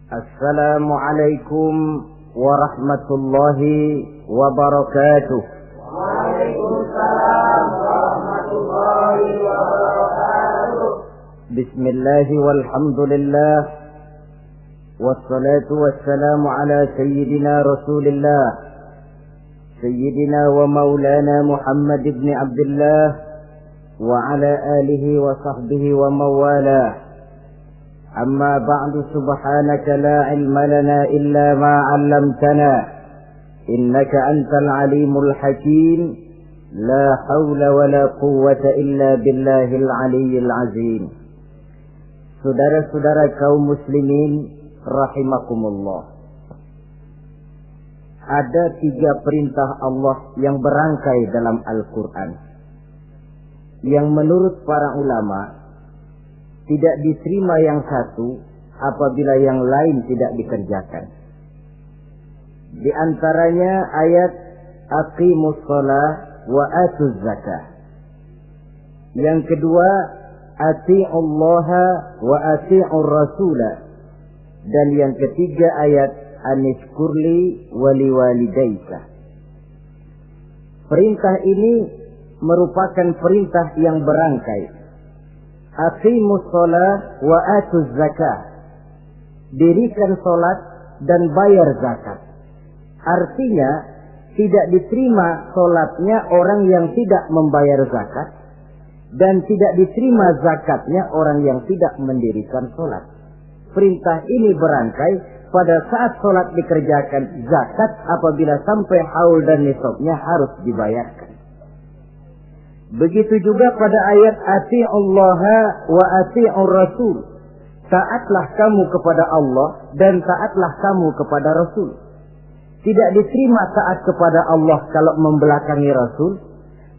Assalamualaikum warahmatullahi wabarakatuh. Waalaikumsalam warahmatullahi wabarakatuh. Bismillah walhamdulillah wassalatu wassalamu ala sayyidina Rasulillah sayyidina wa maulana Muhammad ibn Abdullah wa ala alihi wa sahbihi wa mawalah. أما بعد سبحانك لا علم لنا إلا ما علمتنا إنك أنت العليم الحكيم لا حول ولا قوة إلا بالله العلي العظيم. Saudara-saudara kaum muslimin rahimakumullah, ada 3 perintah Allah yang berangkai dalam Al-Quran yang menurut para ulama tidak diterima yang satu apabila yang lain tidak dikerjakan. Di antaranya ayat aqimus shalah wa atuz zakah. Yang kedua ati'ullaha wa ati'ur rasula. Dan yang ketiga ayat anishkurli wali walidaika. Perintah ini merupakan perintah yang berangkai. Aqimus shalah wa atuz zakah. Dirikan salat dan bayar zakat. Artinya tidak diterima salatnya orang yang tidak membayar zakat dan tidak diterima zakatnya orang yang tidak mendirikan salat. Perintah ini berangkai pada saat salat dikerjakan, zakat apabila sampai haul dan nisabnya harus dibayarkan. Begitu juga pada ayat ati'ullaha wa ati'ur rasul. Taatlah kamu kepada Allah dan taatlah kamu kepada Rasul. Tidak diterima taat kepada Allah kalau membelakangi Rasul,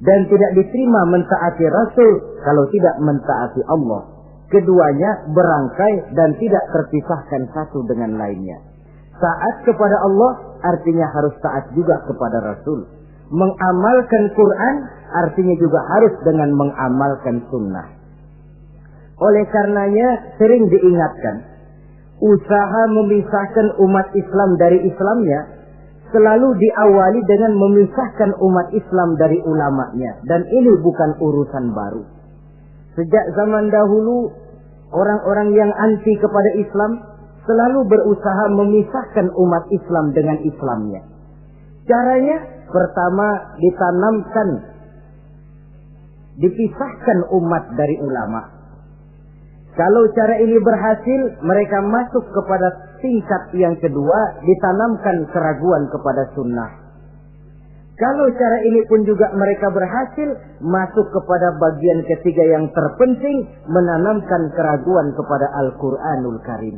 dan tidak diterima mentaati Rasul kalau tidak mentaati Allah. Keduanya berangkai dan tidak terpisahkan satu dengan lainnya. Taat kepada Allah artinya harus taat juga kepada Rasul. Mengamalkan Quran artinya juga harus dengan mengamalkan sunnah. Oleh karenanya sering diingatkan, usaha memisahkan umat Islam dari Islamnya selalu diawali dengan memisahkan umat Islam dari ulamanya. Dan ini bukan urusan baru. Sejak zaman dahulu, orang-orang yang anti kepada Islam selalu berusaha memisahkan umat Islam dengan Islamnya. Caranya pertama dipisahkan umat dari ulama. Kalau cara ini berhasil, mereka masuk kepada tingkat yang kedua, ditanamkan keraguan kepada sunnah. Kalau cara ini pun juga mereka berhasil, masuk kepada bagian ketiga yang terpenting, menanamkan keraguan kepada Al-Quranul Karim.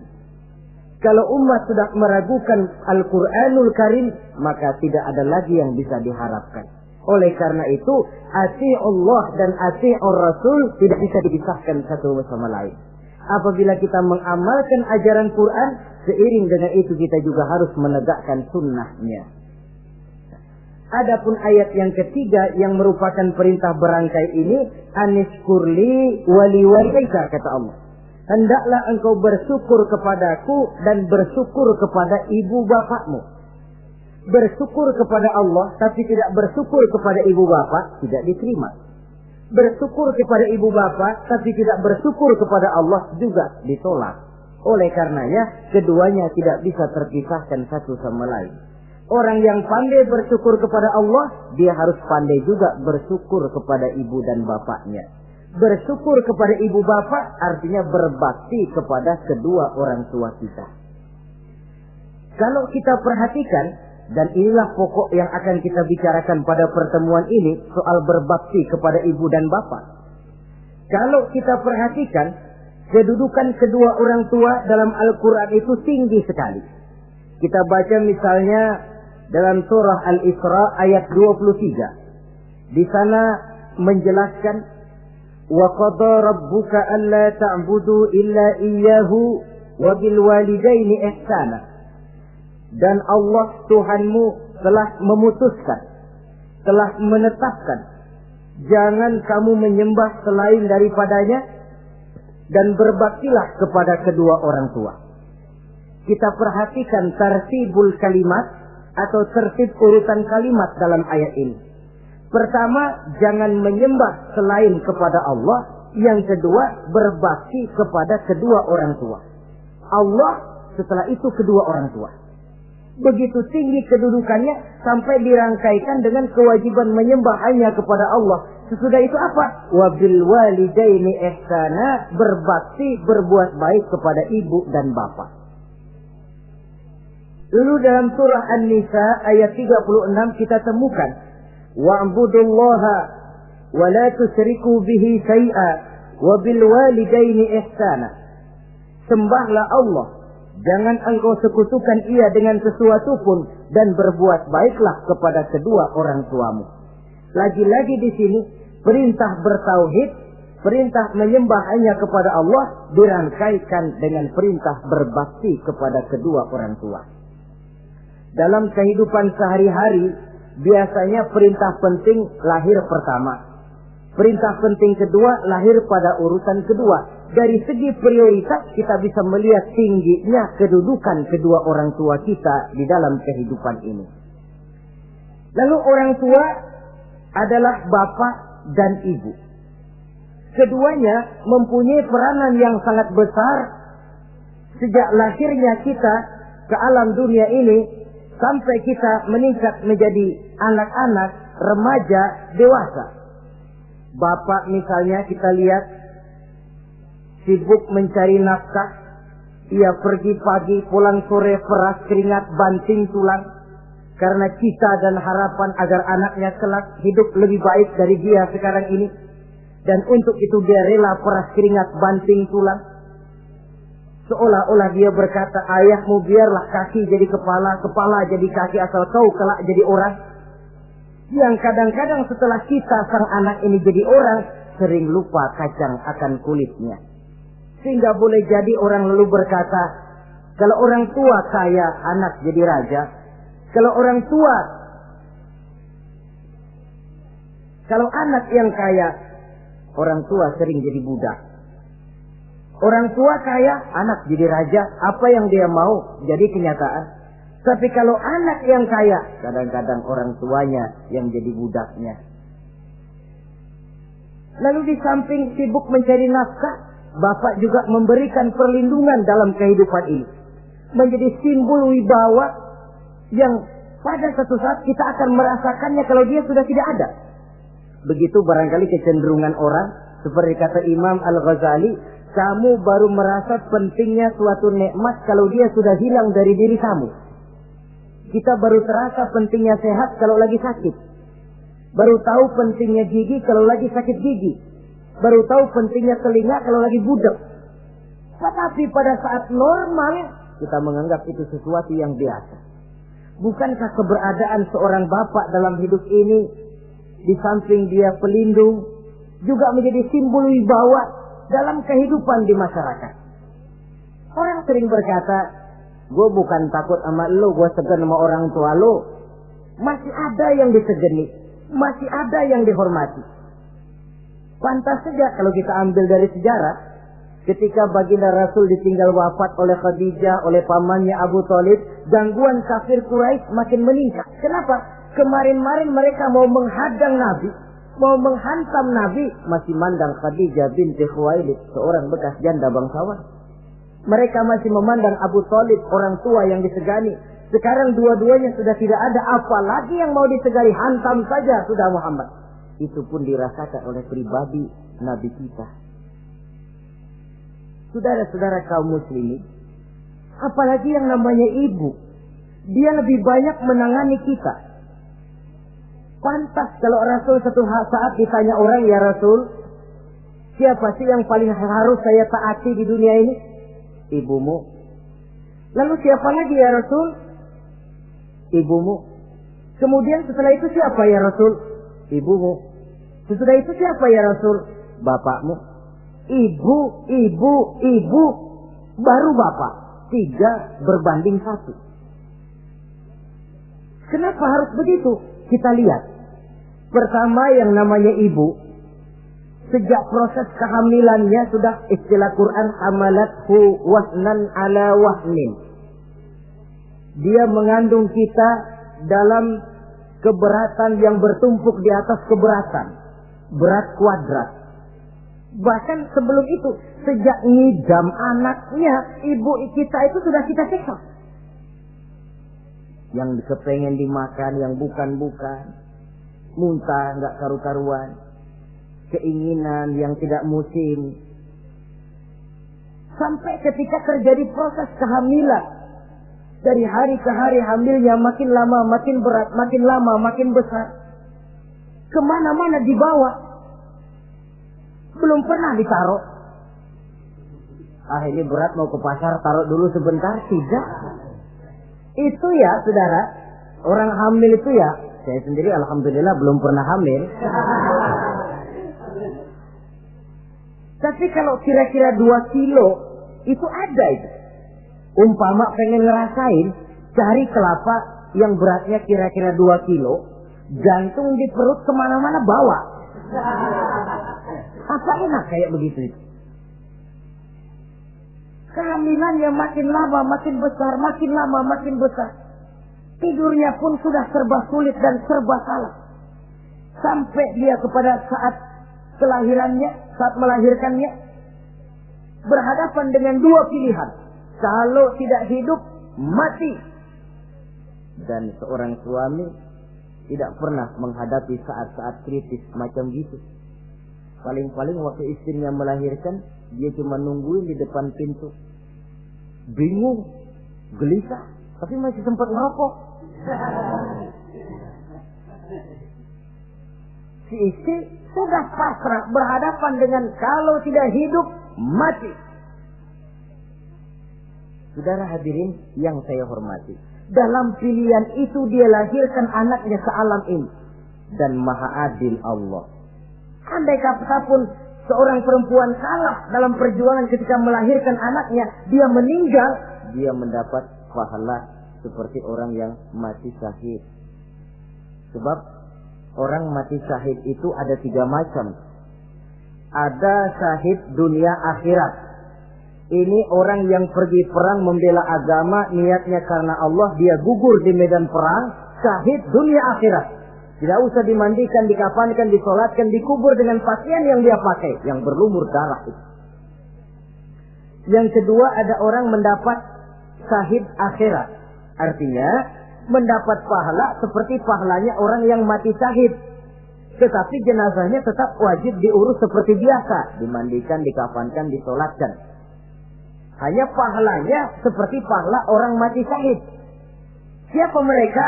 Kalau umat sudah meragukan Al-Quranul Karim, maka tidak ada lagi yang bisa diharapkan. Oleh karena itu, ati'ullah dan ati'ur rasul tidak bisa dipisahkan satu sama lain. Apabila kita mengamalkan ajaran Quran, seiring dengan itu kita juga harus menegakkan sunnahnya. Adapun ayat yang ketiga yang merupakan perintah berangkai ini, anishkurli wali walidaika, kata Allah. Hendaklah engkau bersyukur kepadaku dan bersyukur kepada ibu bapakmu. Bersyukur kepada Allah tapi tidak bersyukur kepada ibu bapak tidak diterima. Bersyukur kepada ibu bapak tapi tidak bersyukur kepada Allah juga ditolak. Oleh karenanya keduanya tidak bisa terpisahkan satu sama lain. Orang yang pandai bersyukur kepada Allah, dia harus pandai juga bersyukur kepada ibu dan bapaknya. Bersyukur kepada ibu bapak artinya berbakti kepada kedua orang tua kita. Kalau kita perhatikan, dan inilah pokok yang akan kita bicarakan pada pertemuan ini, soal berbakti kepada ibu dan bapak. Kalau kita perhatikan, kedudukan kedua orang tua dalam Al-Quran itu tinggi sekali. Kita baca misalnya dalam surah Al-Isra ayat 23. Di sana menjelaskan, وَقَضَى رَبُّكَ أَلَّا تَعْبُدُوا إِلَّا إِيَّهُ وَبِالْوَالِدَيْنِ إِحْسَانًا. Dan Allah Tuhanmu telah memutuskan, telah menetapkan, jangan kamu menyembah selain daripadanya dan berbaktilah kepada kedua orang tua. kita perhatikan tartibul kalimat atau tertib urutan kalimat dalam ayat ini. Pertama, jangan menyembah selain kepada Allah. Yang kedua, berbakti kepada kedua orang tua. Allah, setelah itu kedua orang tua. Begitu tinggi kedudukannya sampai dirangkaikan dengan kewajiban menyembah hanya kepada Allah. Sesudah itu apa? Wabil walidaini ihsana, berbakti, berbuat baik kepada ibu dan bapak. Lalu dalam surah An-Nisa ayat 36 kita temukan wa'budullaha wa la tusyriku bihi syai'a wa bil walidaini ihsana. Sembahlah Allah, jangan engkau sekutukan ia dengan sesuatu pun, dan berbuat baiklah kepada kedua orang tuamu. Lagi-lagi di sini perintah bertauhid, perintah menyembah hanya kepada Allah dirangkaikan dengan perintah berbakti kepada kedua orang tua. Dalam kehidupan sehari-hari, biasanya perintah penting lahir pertama. Perintah penting kedua lahir pada urutan kedua. Dari segi prioritas kita bisa melihat tingginya kedudukan kedua orang tua kita di dalam kehidupan ini. Lalu orang tua adalah bapak dan ibu. Keduanya mempunyai peranan yang sangat besar sejak lahirnya kita ke alam dunia ini sampai kita meningkat menjadi anak-anak, remaja, dewasa. Bapak misalnya kita lihat sibuk mencari nafkah. Ia pergi pagi, pulang sore, peras keringat, banting tulang. Karena cita dan harapan agar anaknya kelak hidup lebih baik dari dia sekarang ini. Dan untuk itu dia rela peras keringat, banting tulang. Seolah-olah dia berkata, ayahmu biarlah kaki jadi kepala, kepala jadi kaki, asal kau kelak jadi orang. Yang kadang-kadang setelah kita sang anak ini jadi orang, sering lupa kacang akan kulitnya. Sehingga boleh jadi orang lalu berkata, kalau orang tua kaya, anak jadi raja. Kalau anak yang kaya, orang tua sering jadi budak. Orang tua kaya, anak jadi raja. Apa yang dia mau jadi kenyataan. Tapi kalau anak yang kaya, kadang-kadang orang tuanya yang jadi budaknya. Lalu di samping sibuk mencari nafkah, bapak juga memberikan perlindungan dalam kehidupan ini. Menjadi simbol wibawa yang pada satu saat kita akan merasakannya kalau dia sudah tidak ada. Begitu barangkali kecenderungan orang, seperti kata Imam Al-Ghazali, kamu baru merasa pentingnya suatu nikmat kalau dia sudah hilang dari diri kamu. Kita baru terasa pentingnya sehat kalau lagi sakit. Baru tahu pentingnya gigi kalau lagi sakit gigi. Baru tahu pentingnya telinga kalau lagi budak. Tetapi pada saat normal, kita menganggap itu sesuatu yang biasa. Bukankah keberadaan seorang bapak dalam hidup ini, di samping dia pelindung, juga menjadi simbol wibawa dalam kehidupan di masyarakat? Orang sering berkata, gue bukan takut sama lo, gue segan sama orang tua lo. Masih ada yang disegani, masih ada yang dihormati. Pantas saja kalau kita ambil dari sejarah, ketika baginda Rasul ditinggal wafat oleh Khadijah, oleh pamannya Abu Thalib, gangguan kafir Quraisy makin meningkat. Kenapa? Kemarin-marin mereka mau menghadang Nabi, mau menghantam Nabi, masih mandang Khadijah binti Khuwailid, seorang bekas janda bangsawan. Mereka masih memandang Abu Thalib, orang tua yang disegani. Sekarang dua-duanya sudah tidak ada, apalagi yang mau disegani, hantam saja sudah Muhammad. Itu pun dirasakan oleh pribadi Nabi kita. Saudara-saudara kaum muslimin, apalagi yang namanya ibu, dia lebih banyak menangani kita. Pantas kalau Rasul satu saat ditanya orang, ya Rasul, siapa sih yang paling harus saya taati di dunia ini? Ibumu. Lalu siapa lagi ya Rasul? Ibumu. Kemudian setelah itu siapa ya Rasul? Ibumu. Sesudah itu siapa ya Rasul? Bapakmu. Ibu, baru bapak. 3 berbanding 1. Kenapa harus begitu? Kita lihat. Pertama yang namanya ibu, sejak proses kehamilannya sudah istilah Quran hamalathu wahnan ala wahnin. Dia mengandung kita dalam keberatan yang bertumpuk di atas keberatan. Berat kuadrat. Bahkan sebelum itu, sejak ngidam anaknya, ibu kita itu sudah kita siksa. Yang kepengen dimakan, yang bukan-bukan. Muntah, nggak karu-karuan. Keinginan yang tidak musim. Sampai ketika terjadi proses kehamilan. Dari hari ke hari hamilnya makin lama, makin berat, makin lama, makin besar. Kemana-mana dibawa. Belum pernah ditaruh. Ini berat mau ke pasar, taruh dulu sebentar. Tidak. Itu ya saudara, orang hamil itu ya, saya sendiri alhamdulillah belum pernah hamil. Tapi kalau kira-kira 2 kilo, itu ada itu. Umpama pengen ngerasain, cari kelapa yang beratnya kira-kira 2 kilo, gantung di perut kemana-mana bawa. Apa enak kayak begitu itu? Kehamilannya makin lama makin besar, makin lama makin besar. Tidurnya pun sudah serba sulit dan serba salah. Sampai dia kepada saat kelahirannya, saat melahirkannya, berhadapan dengan 2 pilihan. Kalau tidak hidup, mati. Dan seorang suami tidak pernah menghadapi saat-saat kritis macam gitu. Paling-paling waktu istrinya melahirkan, dia cuma nungguin di depan pintu. Bingung, gelisah, tapi masih sempat ngerokok. Si istri sudah pasrah berhadapan dengan kalau tidak hidup, mati. Saudara hadirin yang saya hormati, dalam pilihan itu dia lahirkan anaknya ke alam ini. Dan maha adil Allah. Andai kata pun seorang perempuan kalah dalam perjuangan ketika melahirkan anaknya, dia meninggal, dia mendapat pahala seperti orang yang mati syahid. Sebab orang mati syahid itu ada 3 macam. Ada syahid dunia akhirat. Ini orang yang pergi perang membela agama, niatnya karena Allah, dia gugur di medan perang, syahid dunia akhirat. Tidak usah dimandikan, dikafankan, disolatkan, dikubur dengan pakaian yang dia pakai, yang berlumur darah itu. Yang kedua, ada orang mendapat syahid akhirat. Artinya, mendapat pahala seperti pahalanya orang yang mati syahid. Tetapi jenazahnya tetap wajib diurus seperti biasa. Dimandikan, dikafankan, disolatkan. Hanya pahalanya seperti pahala orang mati syahid. Siapa mereka?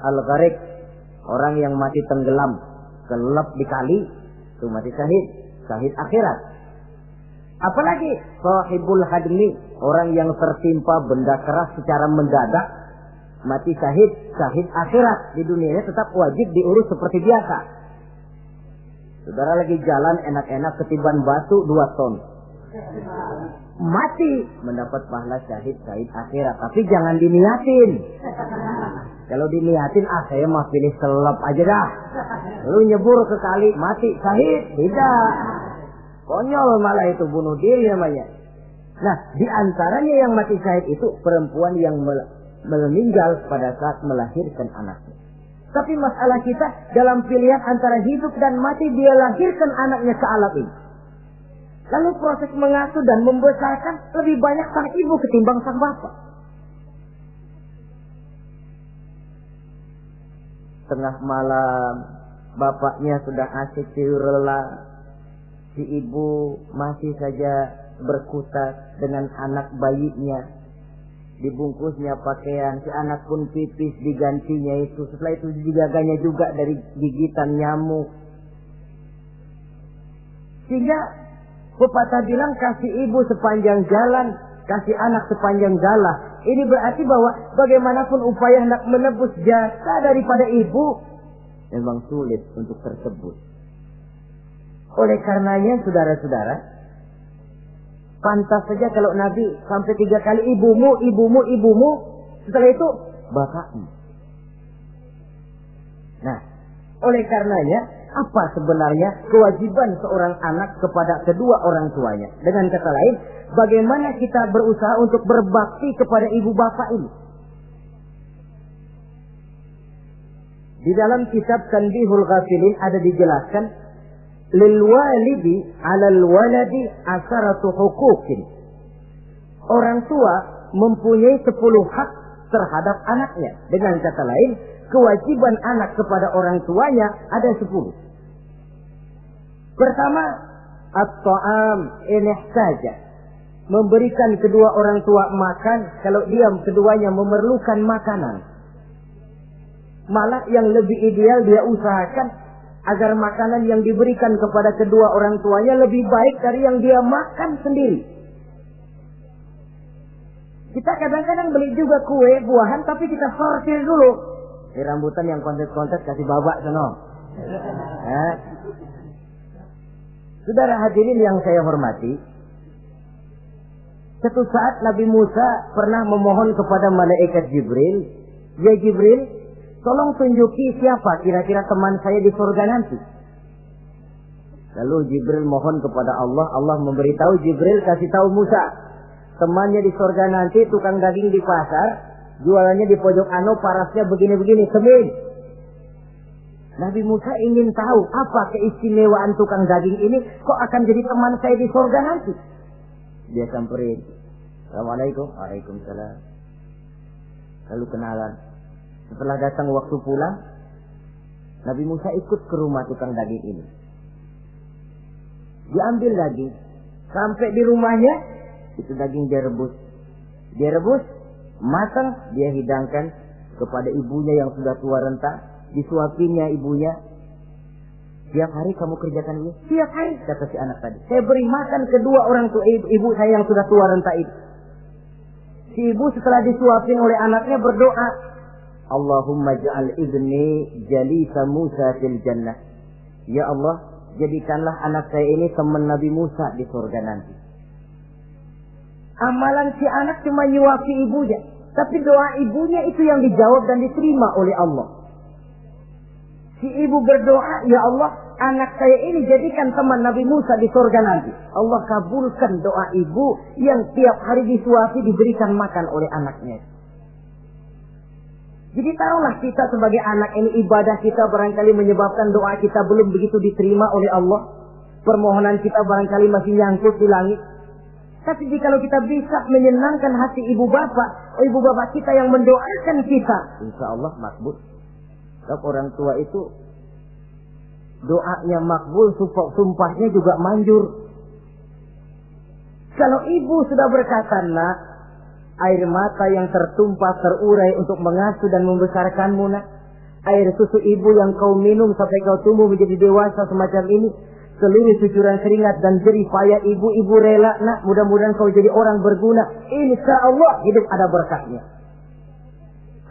Al-Gharik. Orang yang mati tenggelam, kelelep di kali, itu mati syahid, syahid akhirat. Apalagi sahibul hadmi, orang yang tertimpa benda keras secara mendadak, mati syahid, syahid akhirat. Di dunianya tetap wajib diurus seperti biasa. Saudara lagi jalan enak-enak ketiban batu 2 ton. Mati, mendapat pahala syahid, syahid akhirat. Tapi jangan diniatin. Kalau diniatin, saya mah pilih selap aja dah. Lu nyebur ke kali, mati, syahid. Tidak. Konyol malah itu, bunuh diri namanya. Nah, di antaranya yang mati syahid itu perempuan yang meninggal pada saat melahirkan anaknya. Tapi masalah kita dalam pilihan antara hidup dan mati, dia lahirkan anaknya ke alam ini. Lalu proses mengasuh dan membesarkan lebih banyak sang ibu ketimbang sang bapak. Tengah malam, bapaknya sudah asik tidur lelap. Si ibu masih saja berkutat dengan anak bayinya. Dibungkusnya pakaian, si anak pun pipis digantinya itu. Setelah itu dijaganya juga dari gigitan nyamuk. Sehingga pepatah bilang kasih ibu sepanjang jalan, kasih anak sepanjang galah. Ini berarti bahwa bagaimanapun upaya hendak menebus jasa daripada ibu, memang sulit untuk tersebut. Oleh karenanya saudara-saudara, pantas saja kalau Nabi sampai 3 kali ibumu, ibumu, ibumu, setelah itu bapakmu. Nah, oleh karenanya apa sebenarnya kewajiban seorang anak kepada kedua orang tuanya? Dengan kata lain, bagaimana kita berusaha untuk berbakti kepada ibu bapak ini? Di dalam kitab Tanbihul Ghafilin ada dijelaskan, lil walidi 'alal waladi asharatu huquqin. Orang tua mempunyai 10 hak terhadap anaknya. Dengan kata lain, kewajiban anak kepada orang tuanya ada 10. Pertama, at-ta'am in ihtaja. Memberikan kedua orang tua makan kalau dia keduanya memerlukan makanan. Malah yang lebih ideal dia usahakan agar makanan yang diberikan kepada kedua orang tuanya lebih baik dari yang dia makan sendiri. Kita kadang-kadang beli juga kue, buahan, tapi kita sortir dulu. Rambutan yang kontes-kontes kasih babak sono. Saudara hadirin yang saya hormati, suatu saat Nabi Musa pernah memohon kepada malaikat Jibril, "Ya Jibril, tolong tunjuki siapa kira-kira teman saya di surga nanti." Lalu Jibril mohon kepada Allah, Allah memberitahu Jibril kasih tahu Musa, temannya di surga nanti tukang daging di pasar, jualannya di pojok ano, parasnya begini-begini, semin. Nabi Musa ingin tahu apa keistimewaan tukang daging ini, kok akan jadi teman saya di surga nanti. Dia samperin, "Assalamualaikum." "Waalaikumsalam." Lalu kenalan. Setelah datang waktu pulang, Nabi Musa ikut ke rumah tukang daging ini. Diambil daging, sampai di rumahnya, itu daging dia rebus. Dia rebus, matang, dia hidangkan kepada ibunya yang sudah tua renta. Disuapinya ibunya. "Tiap hari kamu kerjakan ini?" "Tiap hari," kata si anak tadi. "Saya beri makan kedua orang tua ibu saya yang sudah tua renta itu." Si ibu setelah disuapin oleh anaknya berdoa, "Allahumma ja'al ibni jalisa Musa fil jannah." Ya Allah, jadikanlah anak saya ini teman Nabi Musa di surga nanti. Amalan si anak cuma nyuapi ibunya, tapi doa ibunya itu yang dijawab dan diterima oleh Allah. Si ibu berdoa, "Ya Allah, anak saya ini jadikan teman Nabi Musa di surga nanti." Allah kabulkan doa ibu yang tiap hari disuapi, diberikan makan oleh anaknya. Jadi taruhlah kita sebagai anak ini, ibadah kita barangkali menyebabkan doa kita belum begitu diterima oleh Allah. Permohonan kita barangkali masih nyangkut di langit. Tapi jikalau kita bisa menyenangkan hati ibu bapak kita yang mendoakan kita, insya Allah makbul. Sebab orang tua itu doanya makbul, sumpahnya juga manjur. Kalau ibu sudah berkata, "Nak, air mata yang tertumpah terurai untuk mengasuh dan membesarkanmu, nak. Air susu ibu yang kau minum sampai kau tumbuh menjadi dewasa semacam ini, seluruh cucuran keringat dan jerih payah ibu rela, nak. Mudah-mudahan kau jadi orang berguna. Insya Allah hidup ada berkahnya."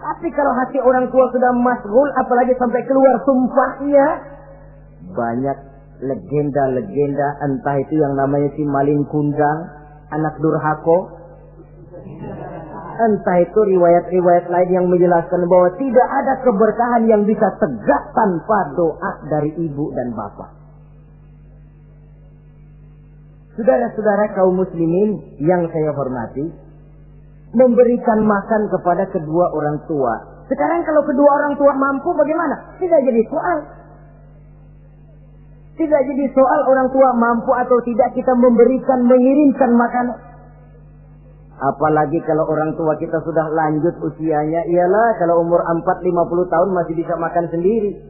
Tapi kalau hati orang tua sudah masghul, apalagi sampai keluar sumpahnya, banyak legenda-legenda, entah itu yang namanya si maling kundang, anak durhako, entah itu riwayat-riwayat lain yang menjelaskan bahwa tidak ada keberkahan yang bisa tegak tanpa doa dari ibu dan bapak. Saudara-saudara kaum muslimin yang saya hormati, memberikan makan kepada kedua orang tua. Sekarang kalau kedua orang tua mampu bagaimana? Tidak jadi soal. Tidak jadi soal orang tua mampu atau tidak kita memberikan, mengirimkan makanan. Apalagi kalau orang tua kita sudah lanjut usianya, iyalah kalau umur 40-50 tahun masih bisa makan sendiri.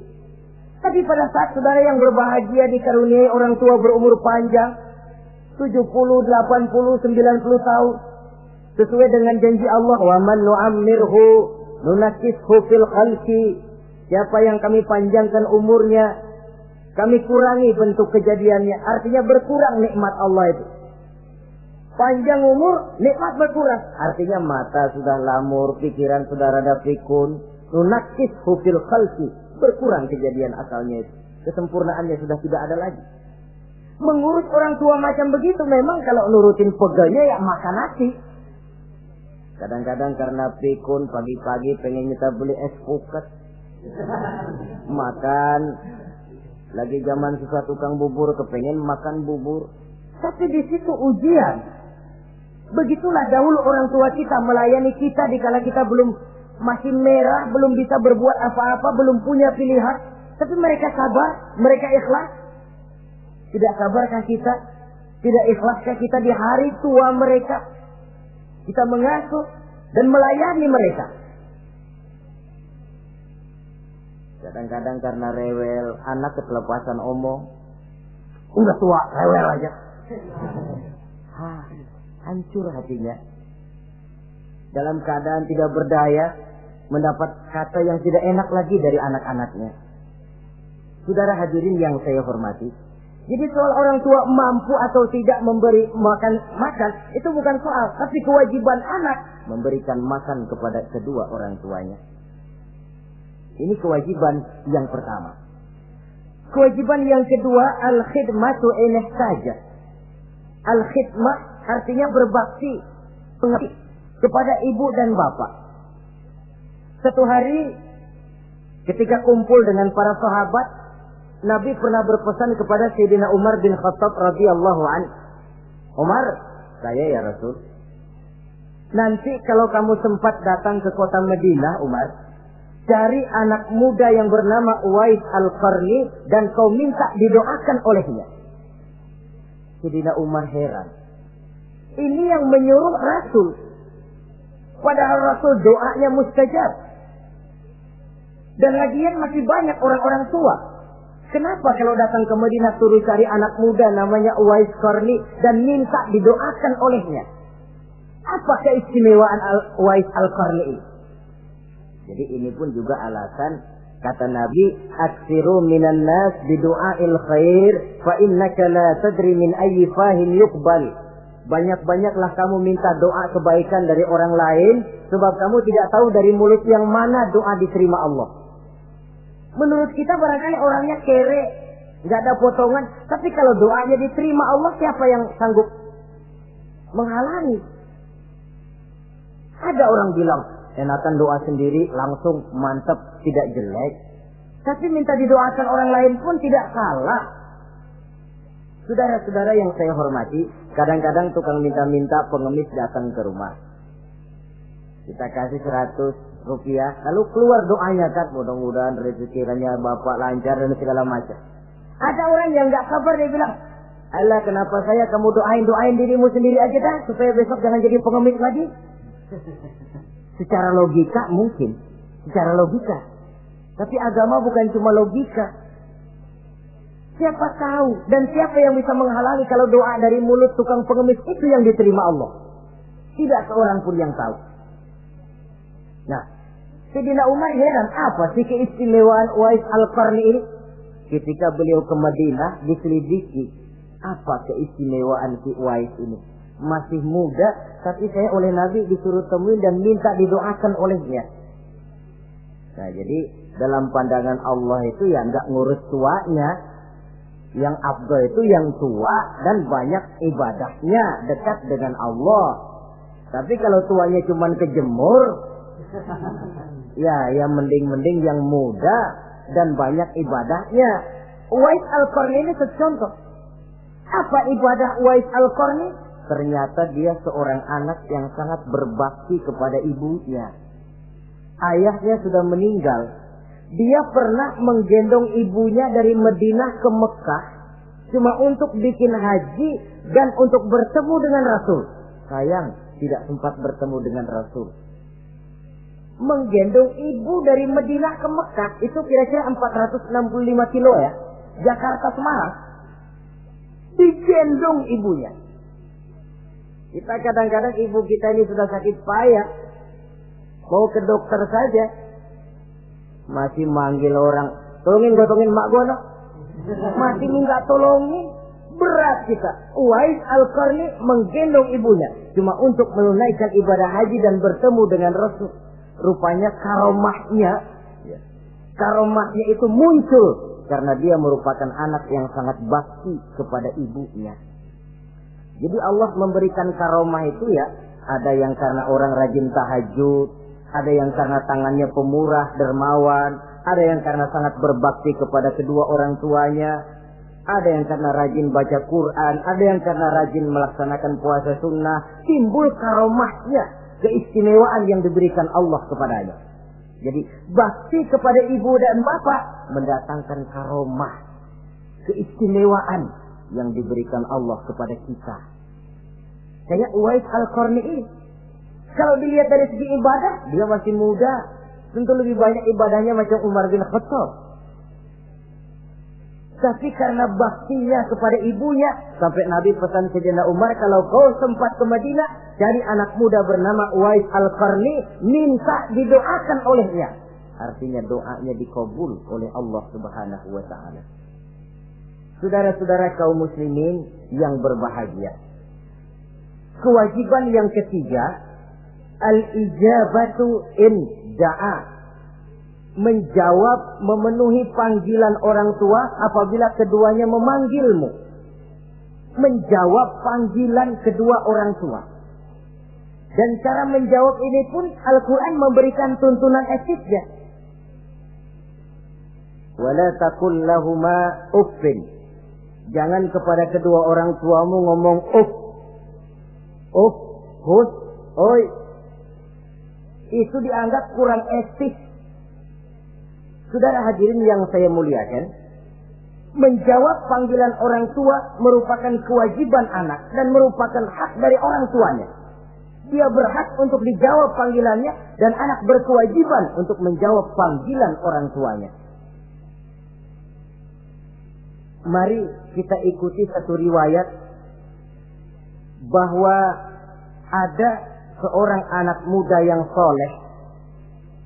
Tapi pada saat saudara yang berbahagia dikaruniai orang tua berumur panjang, 70, 80, 90 tahun, sesuai dengan janji Allah, "Wa man nu'ammirhu nunakkishu fil khalqi." Siapa yang kami panjangkan umurnya, kami kurangi bentuk kejadiannya. Artinya berkurang nikmat Allah itu. Panjang umur, nikmat berkurang. Artinya mata sudah lamur, pikiran sudah rada pikun. Nunakkishu fil khalqi. Berkurang kejadian asalnya itu. Kesempurnaannya sudah tidak ada lagi. Mengurus orang tua macam begitu memang kalau nurutin pegelnya ya makan nasi. Kadang-kadang karena pikun pagi-pagi pengen kita beli es puket. Makan. Lagi zaman susah tukang bubur kepengen makan bubur. Tapi di situ ujian. Begitulah dahulu orang tua kita melayani kita dikala kita belum masih merah, belum bisa berbuat apa-apa, belum punya pilihan. Tapi mereka sabar, mereka ikhlas. Tidak sabarkah kita? Tidak ikhlaskah kita di hari tua mereka? Kita mengasuh dan melayani mereka. Kadang-kadang karena rewel, anak ketelepasan omong. Udah tua, rewel aja. Hancur hatinya. Dalam keadaan tidak berdaya, mendapat kata yang tidak enak lagi dari anak-anaknya. Saudara hadirin yang saya hormati, jadi soal orang tua mampu atau tidak memberi makan, itu bukan soal, tapi kewajiban anak memberikan makan kepada kedua orang tuanya. Ini kewajiban yang pertama. Kewajiban yang kedua, al-khidmatu ilaihi saja. Al-khidmah artinya berbakti, pengabdi kepada ibu dan bapak. Satu hari ketika kumpul dengan para sahabat, Nabi pernah berpesan kepada Sayyidina Umar bin Khattab radhiyallahu anhu. Umar, saya ya Rasul. Nanti kalau kamu sempat datang ke kota Madinah, Umar, cari anak muda yang bernama Uwais Al-Qarni dan kau minta didoakan olehnya. Sayyidina Umar heran. Ini yang menyuruh Rasul. Padahal Rasul doanya mustajab. Dan lagian masih banyak orang-orang tua. Kenapa kalau datang ke Madinah suruh cari anak muda namanya Uwais Qarni dan minta didoakan olehnya? Apa keistimewaan Uwais Al-Qarni ini? Jadi ini pun juga alasan kata Nabi, aksiru minan nas bidu'ail khair fa innaka la tadri min ayyi fahin yuqbal. Banyak-banyaklah kamu minta doa kebaikan dari orang lain, sebab kamu tidak tahu dari mulut yang mana doa diterima Allah. Menurut kita barangkali orangnya kere, nggak ada potongan, tapi kalau doanya diterima Allah, siapa yang sanggup menghalangi? Ada orang bilang, enakan doa sendiri langsung mantap, tidak jelek. Tapi minta didoakan orang lain pun tidak salah. Saudara-saudara yang saya hormati, kadang-kadang tukang minta-minta pengemis datang ke rumah. Kita kasih 100 rupiah, lalu keluar doanya kan, mudah-mudahan rezekinya bapak lancar dan segala macam. Ada orang yang nggak sabar, dia bilang, Allah kenapa saya kamu doain dirimu sendiri aja dah, supaya besok jangan jadi pengemis lagi. Secara logika mungkin, secara logika. Tapi agama bukan cuma logika. Siapa tahu dan siapa yang bisa menghalangi kalau doa dari mulut tukang pengemis itu yang diterima Allah? Tidak seorang pun yang tahu. Nah, Sayyidina Umar heran, apa sih keistimewaan Uwais Al-Qarni ini? Ketika beliau ke Madinah diselidiki, apa keistimewaan si Uwais ini? Masih muda, tapi saya oleh Nabi disuruh temuin dan minta didoakan olehnya. Nah, jadi dalam pandangan Allah itu ya nggak ngurus tuanya. Yang afdal itu yang tua dan banyak ibadahnya, dekat dengan Allah. Tapi kalau tuanya cuma kejemur, ya yang mending yang muda dan banyak ibadahnya. Uwais Al-Qarni ini contoh. Apa ibadah Uwais Al-Qarni? Ternyata dia seorang anak yang sangat berbakti kepada ibunya. Ayahnya sudah meninggal. Dia pernah menggendong ibunya dari Madinah ke Mekah cuma untuk bikin haji dan untuk bertemu dengan Rasul. Sayang, tidak sempat bertemu dengan Rasul. Menggendong ibu dari Madinah ke Mekah itu kira-kira 465 kilo ya. Jakarta Semarang. Digendong ibunya. Kita kadang-kadang ibu kita ini sudah sakit payah. Mau ke dokter saja. Masih manggil orang, tolongin gotongin mak gono. Masih minta tolongin. Berat kita. Uwais Al-Qarni menggendong ibunya cuma untuk menunaikan ibadah haji dan bertemu dengan Rasul. Rupanya karomahnya itu muncul karena dia merupakan anak yang sangat bakti kepada ibunya. Jadi Allah memberikan karomah itu ya, ada yang karena orang rajin tahajud, ada yang karena tangannya pemurah, dermawan, ada yang karena sangat berbakti kepada kedua orang tuanya, ada yang karena rajin baca Quran, ada yang karena rajin melaksanakan puasa sunnah. Timbul karomahnya keistimewaan yang diberikan Allah kepadanya. Jadi bakti kepada ibu dan bapak mendatangkan karomah, keistimewaan yang diberikan Allah kepada kita. Kayak Uwais Al-Qarni ini, kalau dilihat dari segi ibadah, dia masih muda, tentu lebih banyak ibadahnya macam Umar bin Khattab. Tapi karena baktinya kepada ibunya, sampai Nabi pesan Sayyidina Umar, kalau kau sempat ke Madinah, cari anak muda bernama Uwais Al-Qarni, minta didoakan olehnya. Artinya doanya dikabul oleh Allah Subhanahu wa taala. Saudara-saudara kaum muslimin yang berbahagia. Kewajiban yang ketiga, al-ijabatu in da'a. Menjawab, memenuhi panggilan orang tua apabila keduanya memanggilmu. Menjawab panggilan kedua orang tua. Dan cara menjawab ini pun Al-Quran memberikan tuntunan etiknya. Wala taqul lahuma uffin. Jangan kepada kedua orang tuamu ngomong uff. Uff, hus, oi. Itu dianggap kurang etik. Saudara hadirin yang saya muliakan, menjawab panggilan orang tua merupakan kewajiban anak dan merupakan hak dari orang tuanya. Dia berhak untuk dijawab panggilannya dan anak berkewajiban untuk menjawab panggilan orang tuanya. Mari kita ikuti satu riwayat bahwa ada seorang anak muda yang soleh,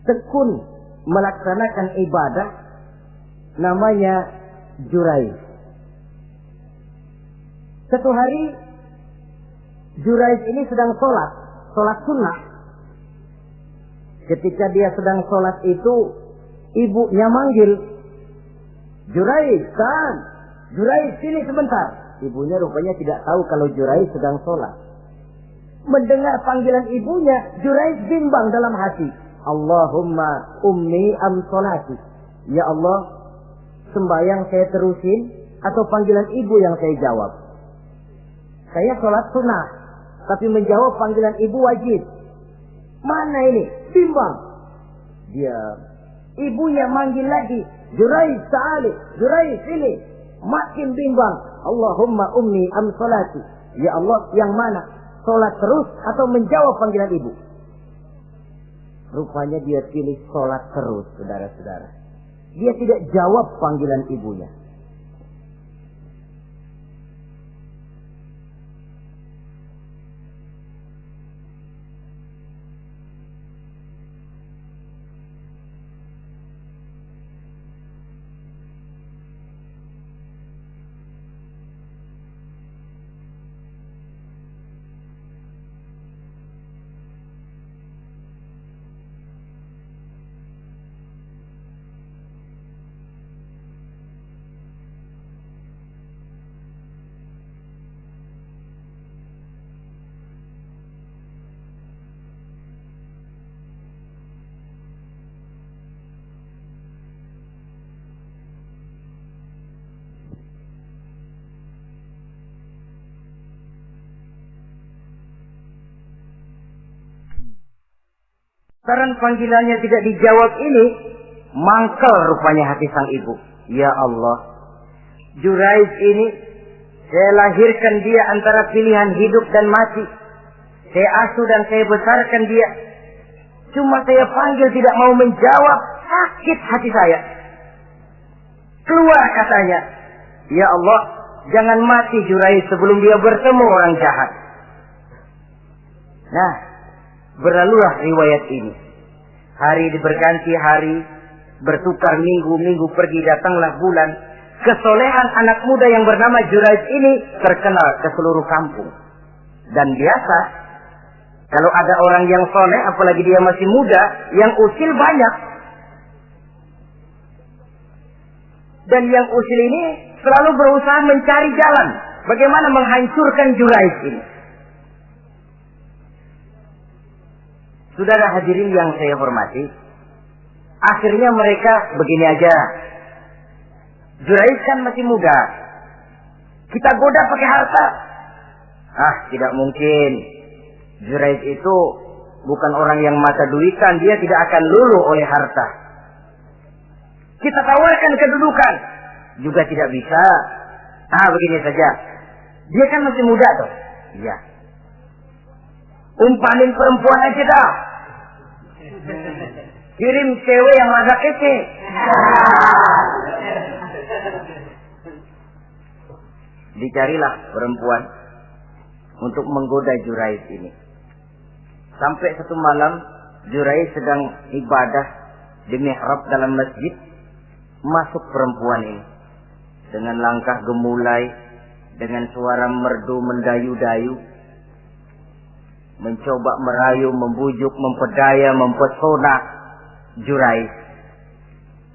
tekun melaksanakan ibadah, namanya Jurayj. Satu hari Jurayj ini sedang sholat sunnah. Ketika dia sedang sholat itu, ibunya manggil, Jurayj, kan? Jurayj, sini sebentar. Ibunya rupanya tidak tahu kalau Jurayj sedang sholat. Mendengar panggilan ibunya, Jurayj bimbang dalam hati. Allahumma ummi am sholati. Ya Allah, sembahyang saya terusin atau panggilan ibu yang saya jawab? Saya sholat sunnah, tapi menjawab panggilan ibu wajib. Mana ini? Bimbang. Dia, ibunya manggil lagi, Jurayj ta'ali, Jurayj sini. Makin bimbang. Allahumma ummi am sholati. Ya Allah, yang mana? Sholat terus atau menjawab panggilan ibu? Rupanya dia pilih sholat terus, saudara-saudara. Dia tidak jawab panggilan ibunya. Saran panggilannya tidak dijawab ini, mangkel rupanya hati sang ibu. Ya Allah, Jurayj ini, saya lahirkan dia antara pilihan hidup dan mati. Saya asuh dan saya besarkan dia. Cuma saya panggil tidak mau menjawab, sakit hati saya. Keluar katanya, ya Allah, jangan mati Jurayj sebelum dia bertemu orang jahat. Nah, berlalulah riwayat ini. Hari berganti hari, bertukar minggu pergi, datanglah bulan. Kesolehan anak muda yang bernama Jurayj ini terkenal ke seluruh kampung. Dan biasa, kalau ada orang yang soleh, apalagi dia masih muda, yang usil banyak. Dan yang usil ini selalu berusaha mencari jalan bagaimana menghancurkan Jurayj ini. Saudara hadirin yang saya hormati, akhirnya mereka begini aja. Jurayj kan masih muda, kita goda pakai harta. Ah, tidak mungkin. Jurayj itu bukan orang yang mata duitan, dia tidak akan luluh oleh harta. Kita tawarkan kedudukan, juga tidak bisa. Begini saja. Dia kan masih muda tuh. Iya. Umpanin perempuan aja dah. Kirim cewek yang masa kece. Dicarilah perempuan untuk menggoda Jurais ini. Sampai satu malam Jurais sedang ibadah di mihrab dalam masjid. Masuk perempuan ini dengan langkah gemulai, dengan suara merdu mendayu-dayu, mencoba merayu, membujuk, mempedaya, mempesona Jurais.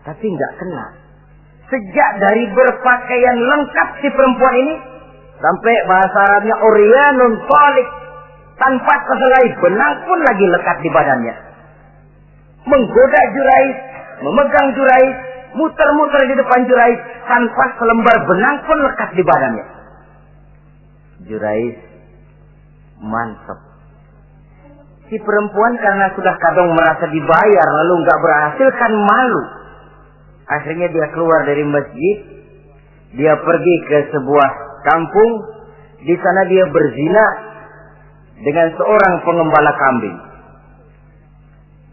Tapi enggak kena. Sejak dari berpakaian lengkap si perempuan ini, sampai bahasa Arabnya uryanun talik, tanpa keselai benang pun lagi lekat di badannya. Menggoda Jurais, memegang Jurais, muter-muter di depan Jurais, tanpa selembar benang pun lekat di badannya. Jurais mantap. Si perempuan karena sudah kadang merasa dibayar lalu nggak berhasil kan malu. Akhirnya dia keluar dari masjid, dia pergi ke sebuah kampung, di sana dia berzina dengan seorang pengembala kambing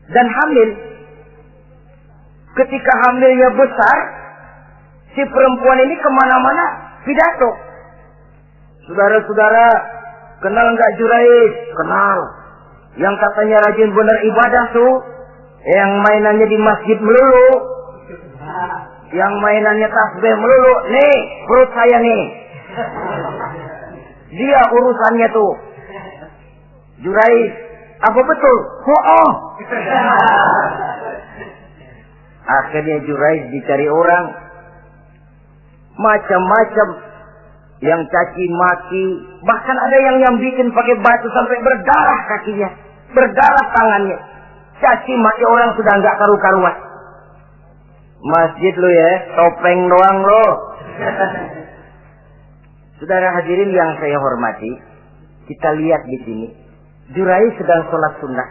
dan hamil. Ketika hamilnya besar, si perempuan ini kemana-mana pidato. Saudara-saudara, kenal nggak Jurais? Kenal. Yang katanya rajin benar ibadah tuh, yang mainannya di masjid melulu, yang mainannya tasbih melulu. Nih, perut saya nih. Dia urusannya tuh. Jurais, apa betul? Oh. Akhirnya Jurais dicari orang, macam-macam, yang caci maki, bahkan ada yang bikin pakai batu sampai berdarah kakinya, berdarah tangannya. Caci maki orang sudah nggak karu-karuan. Masjid lo ya, topeng doang lo. Saudara hadirin yang saya hormati, kita lihat di sini, Jurais sedang sholat sunnah,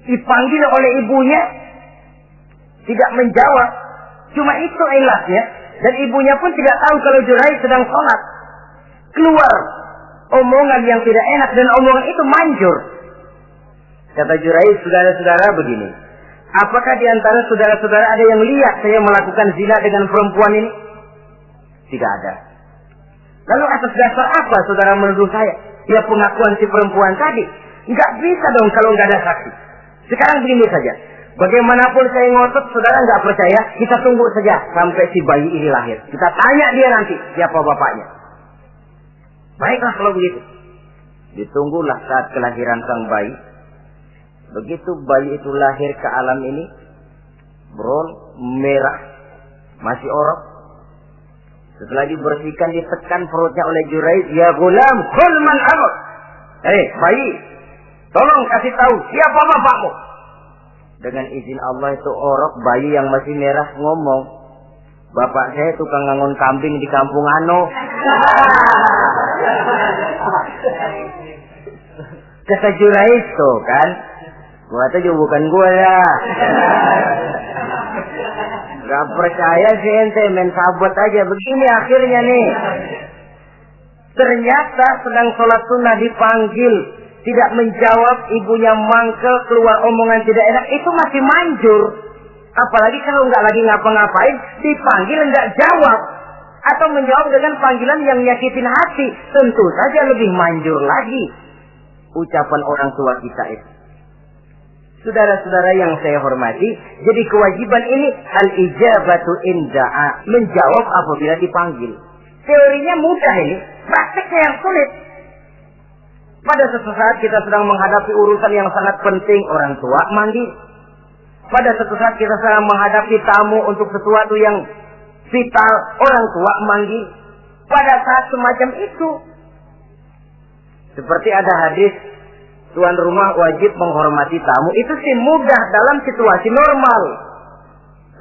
dipanggil oleh ibunya, tidak menjawab. Cuma itu ilasnya. Dan ibunya pun tidak tahu kalau Jurais sedang sholat. Keluar omongan yang tidak enak, dan omongan itu manjur. Kata Jurais, saudara-saudara begini, apakah di antara saudara-saudara ada yang lihat saya melakukan zina dengan perempuan ini? Tidak ada. Lalu atas dasar apa saudara menuduh saya? Ya pengakuan si perempuan tadi. Nggak bisa dong kalau nggak ada saksi. Sekarang begini saja. Bagaimanapun saya ngotot, saudara nggak percaya, kita tunggu saja sampai si bayi ini lahir. Kita tanya dia nanti siapa bapaknya. Baiklah kalau begitu. Ditunggulah saat kelahiran sang bayi. Begitu bayi itu lahir ke alam ini, bron merah, masih orok. Setelah dibersihkan, ditekan perutnya oleh Jurais, ya gulam, kul man abuk. Bayi, tolong kasih tahu siapa bapakmu. Dengan izin Allah itu orok, bayi yang masih merah ngomong, bapak saya tukang ngangon kambing di kampung Ano. Kata Jurais tuh kan, gua tuh juga bukan gua ya. Gak percaya sih ente, main sabot aja. Begini akhirnya nih, ternyata sedang sholat sunnah dipanggil, tidak menjawab, ibunya mangkel, keluar omongan tidak enak, itu masih manjur. Apalagi kalau nggak lagi ngapa-ngapain, dipanggil nggak jawab, atau menjawab dengan panggilan yang nyakitin hati, tentu saja lebih manjur lagi ucapan orang tua kita itu. Saudara-saudara yang saya hormati, jadi kewajiban ini al-ijabatu inda'a, menjawab apabila dipanggil. Teorinya mudah ini, prakteknya yang sulit. Pada suatu saat kita sedang menghadapi urusan yang sangat penting, orang tua manggil. Pada suatu saat kita sedang menghadapi tamu untuk sesuatu yang vital, orang tua manggil. Pada saat semacam itu, seperti ada hadis, tuan rumah wajib menghormati tamu. Itu sih mudah dalam situasi normal.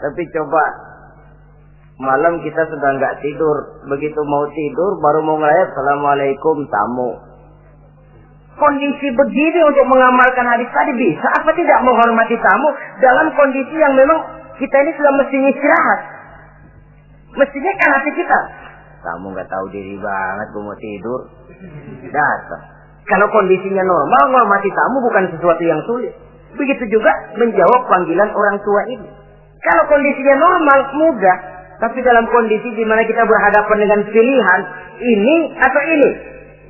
Tapi coba malam kita sudah nggak tidur, begitu mau tidur baru mau ngelayat, assalamualaikum tamu. kondisi begini untuk mengamalkan hadis tadi bisa apa tidak menghormati tamu dalam kondisi yang memang kita ini sudah mestinya istirahat. Mestinya kan hati kita, kamu nggak tahu diri banget, gue mau tidur. Datang. Kalau kondisinya normal, menghormati tamu bukan sesuatu yang sulit. Begitu juga menjawab panggilan orang tua ini. Kalau kondisinya normal, mudah. Tapi dalam kondisi di mana kita berhadapan dengan pilihan ini atau ini,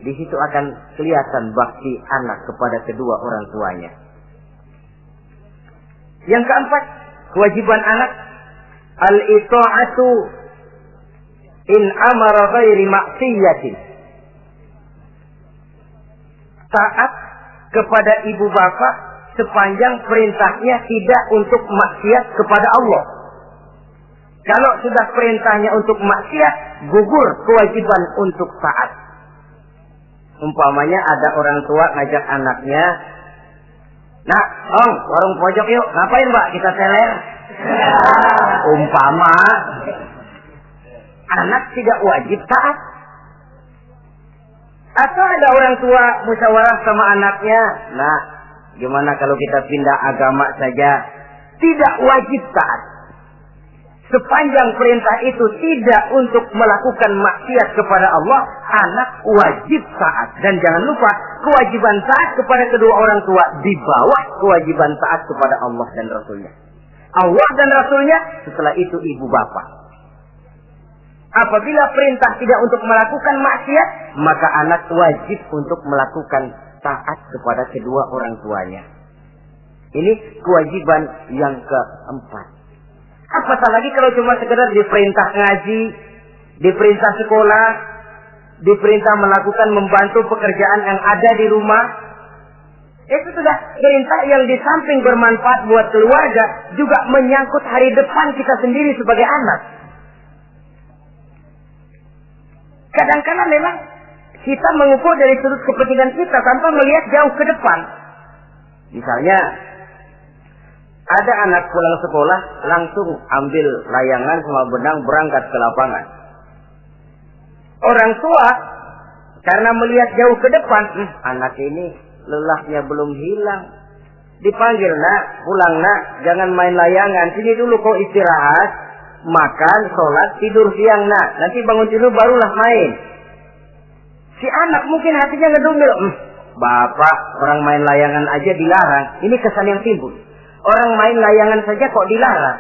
di situ akan kelihatan bakti anak kepada kedua orang tuanya. Yang keempat, kewajiban anak al-ita'atu in amara ghairi maksiyatin. Taat kepada ibu bapak sepanjang perintahnya tidak untuk maksiat kepada Allah. Kalau sudah perintahnya untuk maksiat, gugur kewajiban untuk taat. Umpamanya ada orang tua ngajak anaknya, "Nak, Om, warung pojok yuk." "Ngapain, Mbak? Kita teler." Umpama anak tidak wajib taat. Atau ada orang tua musyawarah sama anaknya, "Nah, gimana kalau kita pindah agama saja?" Tidak wajib taat. Sepanjang perintah itu tidak untuk melakukan maksiat kepada Allah, anak wajib taat. Dan jangan lupa, kewajiban taat kepada kedua orang tua di bawah kewajiban taat kepada Allah dan Rasulnya. Allah dan Rasulnya, setelah itu ibu bapak. Apabila perintah tidak untuk melakukan maksiat, maka anak wajib untuk melakukan taat kepada kedua orang tuanya. Ini kewajiban yang keempat. Apatah lagi kalau cuma sekedar diperintah ngaji, diperintah sekolah, diperintah melakukan membantu pekerjaan yang ada di rumah. Itu sudah perintah yang di samping bermanfaat buat keluarga, juga menyangkut hari depan kita sendiri sebagai anak. Kadang-kadang memang kita mengukur dari sudut kepentingan kita tanpa melihat jauh ke depan. Misalnya, ada anak pulang sekolah langsung ambil layangan sama benang berangkat ke lapangan. Orang tua karena melihat jauh ke depan, anak ini lelahnya belum hilang. Dipanggil, "Nak, pulang nak, jangan main layangan. Sini dulu kau istirahat. Makan, sholat, tidur siang nak. Nanti bangun tidur barulah main." Si anak mungkin hatinya ngedumil. Bapak, orang main layangan aja dilarang. Ini kesan yang timbul. Orang main layangan saja kok dilarang.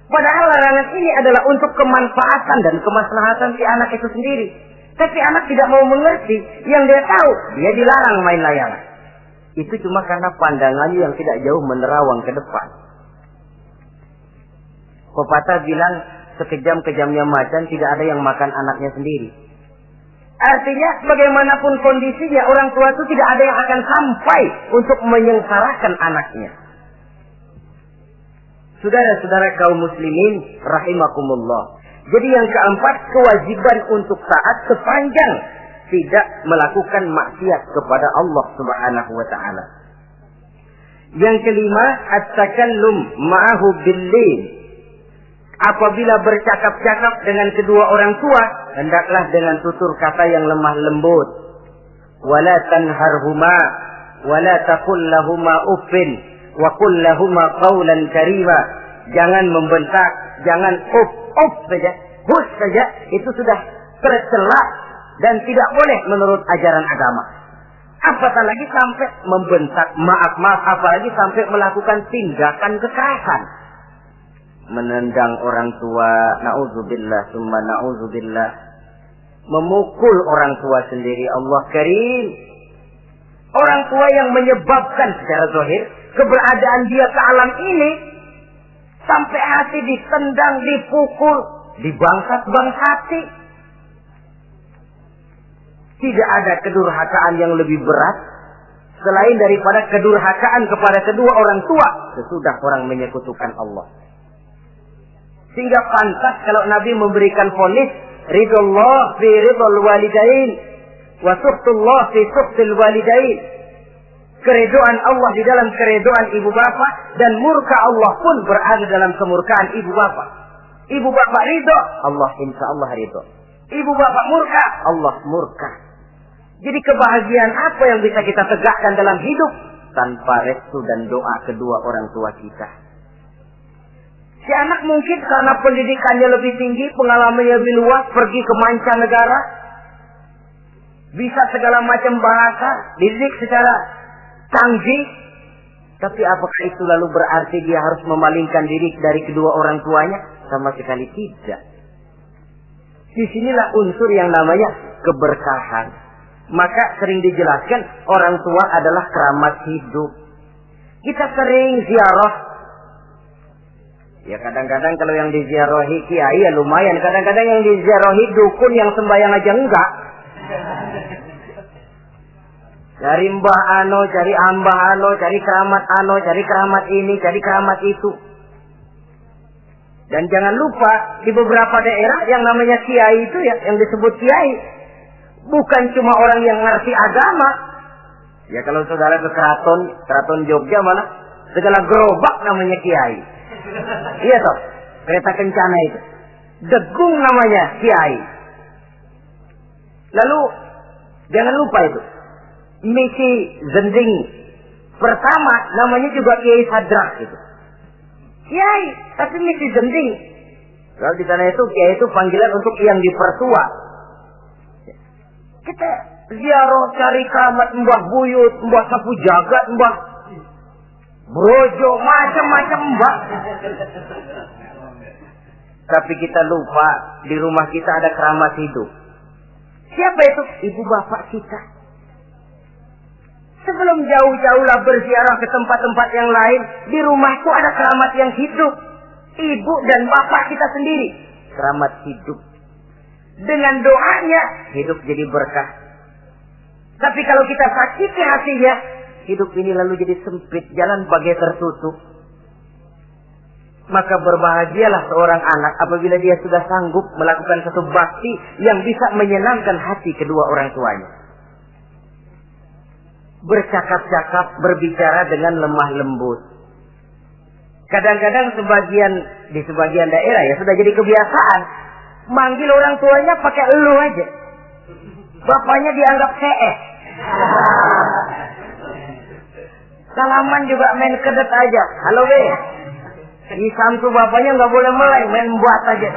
Padahal larangan ini adalah untuk kemanfaatan dan kemaslahatan si anak itu sendiri. Tapi anak tidak mau mengerti. Yang dia tahu, dia dilarang main layangan. Itu cuma karena pandangannya yang tidak jauh menerawang ke depan. Pepatah bilang, sekejam-kejamnya macan tidak ada yang makan anaknya sendiri. Artinya bagaimanapun kondisinya, orang tua itu tidak ada yang akan sampai untuk menyengsarakan anaknya. Saudara-saudara kaum muslimin rahimakumullah. Jadi yang keempat, kewajiban untuk taat sepanjang tidak melakukan maksiat kepada Allah Subhanahu wa taala. Yang kelima, at-takallum ma'ahu bil-lin. Apabila bercakap-cakap dengan kedua orang tua, hendaklah dengan tutur kata yang lemah lembut. Wala tanharhuma wala taqul lahuma uffin wa qul lahuma qawlan karima. Jangan membentak, jangan uff saja, hus saja, itu sudah tercela dan tidak boleh menurut ajaran agama. Apatah lagi sampai membentak, maaf, apalagi sampai melakukan tindakan kekerasan. Menendang orang tua, na'udzubillah, summa na'udzubillah. Memukul orang tua sendiri, Allah karim. Orang tua yang menyebabkan secara zahir keberadaan dia ke alam ini, sampai hati ditendang, dipukul, dibangsat-bangsati. Tidak ada kedurhakaan yang lebih berat selain daripada kedurhakaan kepada kedua orang tua sesudah orang menyekutukan Allah. Sehingga pantas kalau Nabi memberikan vonis, ridullah fi ridul walidain wa suhtullah fi suhtil walidain. Keredoan Allah di dalam keredoan ibu bapak, dan murka Allah pun berada dalam kemurkaan ibu bapak. Ibu bapak ridho, Allah insya Allah ridho. Ibu bapak murka, Allah murka. Jadi kebahagiaan apa yang bisa kita tegakkan dalam hidup tanpa restu dan doa kedua orang tua kita? Si anak mungkin karena pendidikannya lebih tinggi, pengalamannya lebih luas, pergi ke mancanegara, bisa segala macam bahasa, dididik secara canggih. Tapi apakah itu lalu berarti dia harus memalingkan diri dari kedua orang tuanya? Sama sekali tidak. Disinilah unsur yang namanya keberkahan. Maka sering dijelaskan orang tua adalah keramat hidup. Kita sering ziarah. Ya kadang-kadang kalau yang diziarahi kiai ya lumayan. Kadang-kadang yang diziarahi dukun yang sembahyang aja enggak. Cari mbah ano, cari ambah ano, cari keramat ini, cari keramat itu. Dan jangan lupa di beberapa daerah yang namanya kiai itu ya, yang disebut kiai, bukan cuma orang yang ngerti agama. Ya kalau saudara ke keraton Jogja mana, segala gerobak namanya kiai. Iya toh, kereta kencana itu. Degung namanya kiai. Lalu jangan lupa itu. Misi Zending pertama namanya juga Kiai Sadrak itu. Kiai, tapi misi Zending. Kalau di sana itu kiai itu panggilan untuk yang dipertua. Kita ziarah cari keramat Mbah Buyut, Mbah Sapu Jagat, Mbah Brojo, macam-macam Mbah. Tapi kita lupa di rumah kita ada keramat hidup. Siapa itu? Ibu bapak kita. Sebelum jauh-jauhlah berziarah ke tempat-tempat yang lain, di rumahku ada keramat yang hidup. Ibu dan bapak kita sendiri. Keramat hidup. Dengan doanya, hidup jadi berkah. Tapi kalau kita sakiti hatinya, hidup ini lalu jadi sempit, jalan bagai tertutup. Maka berbahagialah seorang anak apabila dia sudah sanggup melakukan satu bakti yang bisa menyenangkan hati kedua orang tuanya. Bercakap-cakap, berbicara dengan lemah lembut. Kadang-kadang di sebagian daerah ya sudah jadi kebiasaan. Manggil orang tuanya pakai elu aja. Bapaknya dianggap CS. Salaman juga main kedet aja. Halo be. Di samsu bapaknya nggak boleh meleng, main buat aja.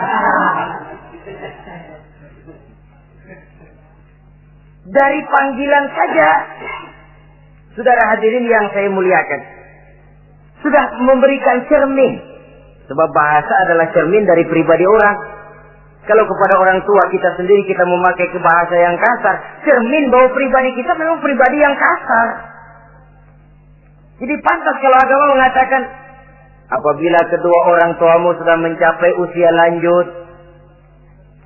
Dari panggilan saja, saudara hadirin yang saya muliakan, sudah memberikan cermin. Sebab bahasa adalah cermin dari pribadi orang. Kalau kepada orang tua kita sendiri kita memakai bahasa yang kasar, cermin bahwa pribadi kita memang pribadi yang kasar. Jadi pantas kalau agama mengatakan, apabila kedua orang tuamu sudah mencapai usia lanjut,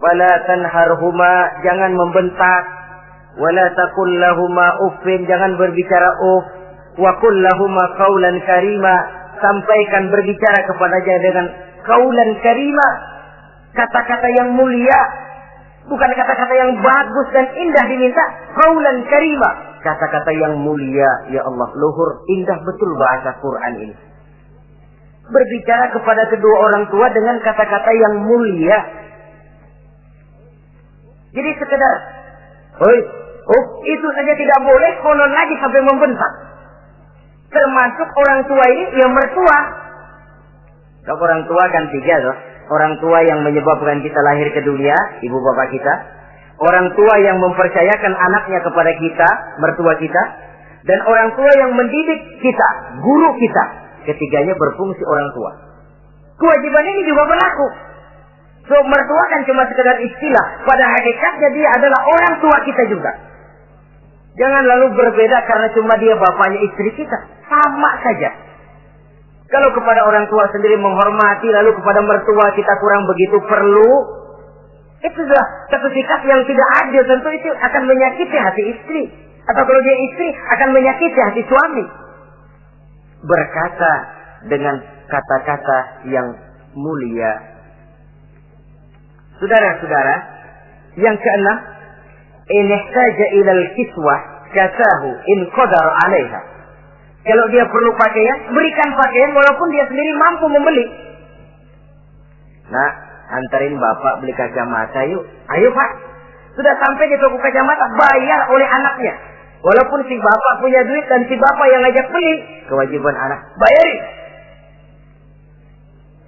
fala tanharhuma, jangan membentak, wala taqul lahuma uffin, jangan berbicara uff, wa qul lahuma qaulan karima, sampaikan berbicara kepadanya dengan qaulan karima, kata-kata yang mulia, bukan kata-kata yang bagus dan indah diminta, qaulan karima, kata-kata yang mulia. Ya Allah, luhur, indah betul bahasa Quran ini. Berbicara kepada kedua orang tua dengan kata-kata yang mulia. Jadi sekedar, itu saja tidak boleh, konon lagi sampai membentak. Termasuk orang tua ini yang mertua. Kalau orang tua kan tiga loh. Orang tua yang menyebabkan kita lahir ke dunia, ibu bapak kita. Orang tua yang mempercayakan anaknya kepada kita, mertua kita. Dan orang tua yang mendidik kita, guru kita. Ketiganya berfungsi orang tua. Kewajiban ini juga berlaku. So, mertua kan cuma sekedar istilah. Pada hakikatnya dia adalah orang tua kita juga. Jangan lalu berbeda karena cuma dia bapaknya istri kita. Sama saja. Kalau kepada orang tua sendiri menghormati, lalu kepada mertua kita kurang begitu perlu, itu adalah satu sikap yang tidak adil. Tentu itu akan menyakiti hati istri. Atau kalau dia istri, akan menyakiti hati suami. Berkata dengan kata-kata yang mulia. Saudara-saudara, yang keenam, in ihtaja ilal kiswah kasahu in qadar 'alaiha. Kalau dia perlu pakaian, berikan pakaian walaupun dia sendiri mampu membeli. Nah, antarin bapak beli kacamata yuk. Ayo pak. Sudah sampai di toko kacamata, bayar oleh anaknya. Walaupun si bapak punya duit dan si bapak yang ngajak beli, kewajiban anak, bayarin.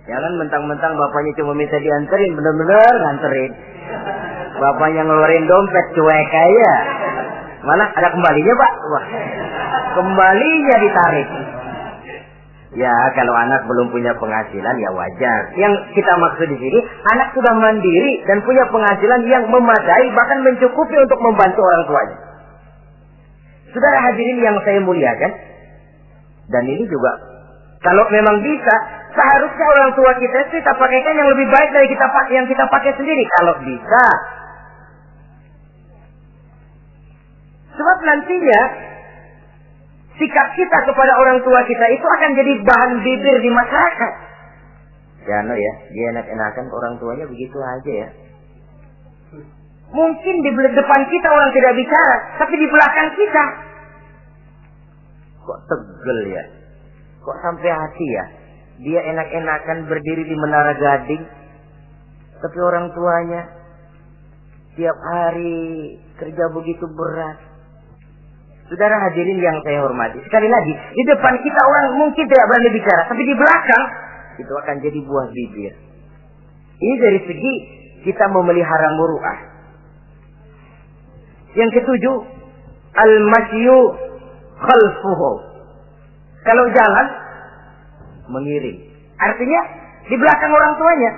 Jangan mentang-mentang bapaknya cuma minta dianterin, bener-bener nganterin. Bapaknya ngeluarin dompet cuek aja. Malah ada kembalinya, Pak. Wah, kembalinya ditarik. Ya, kalau anak belum punya penghasilan ya wajar. Yang kita maksud di sini, anak sudah mandiri dan punya penghasilan yang memadai, bahkan mencukupi untuk membantu orang tuanya. Saudara hadirin yang saya muliakan, dan ini juga kalau memang bisa, seharusnya orang tua kita pakaikan yang lebih baik dari yang kita pakai sendiri. Kalau bisa, sebab nantinya sikap kita kepada orang tua kita itu akan jadi bahan bibir di masyarakat. Ya, dia enak-enakan orang tuanya begitu aja ya. Mungkin di depan kita orang tidak bicara, tapi di belakang kita kok tegel ya, kok sampai hati ya. Dia enak-enakan berdiri di Menara Gading, tapi orang tuanya tiap hari kerja begitu berat. Saudara hadirin yang saya hormati, sekali lagi, di depan kita orang mungkin tidak berani bicara, tapi di belakang itu akan jadi buah bibir. Ini dari segi kita memelihara muru'ah. Yang ketujuh, al-masyu khalfuhu. Kalau jalan, mengiring. Artinya, di belakang orang tuanya.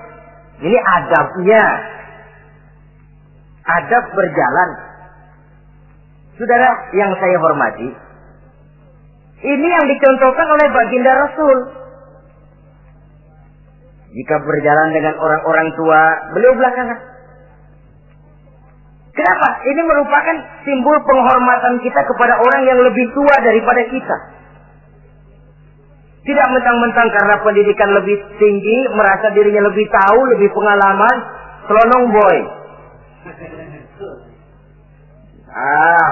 Ini adabnya. Adab berjalan. Saudara yang saya hormati, ini yang dicontohkan oleh baginda Rasul. Jika berjalan dengan orang-orang tua, beliau belakangan. Kenapa? Ini merupakan simbol penghormatan kita kepada orang yang lebih tua daripada kita. Tidak mentang-mentang karena pendidikan lebih tinggi, merasa dirinya lebih tahu, lebih pengalaman, selonong boy.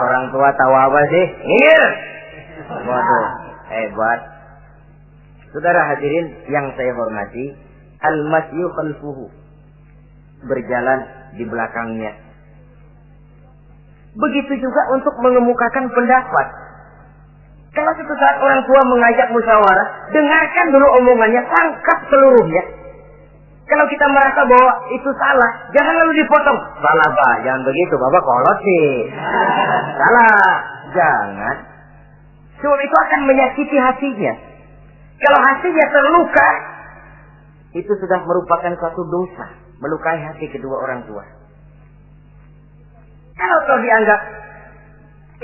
Orang tua tahu apa sih? Ngir. Waduh, hebat. Saudara hadirin yang saya hormati, al-masyu khalfuhu. Berjalan di belakangnya. Begitu juga untuk mengemukakan pendapat. Kalau suatu saat orang tua mengajak musyawarah, dengarkan dulu omongannya, tangkap seluruhnya. Kalau kita merasa bahwa itu salah, jangan lalu dipotong. Salah, Pak. Jangan begitu. Bapak kolot sih. Salah. Jangan. Sebab itu akan menyakiti hatinya. Kalau hatinya terluka, itu sudah merupakan suatu dosa. Melukai hati kedua orang tua. Kalau kau dianggap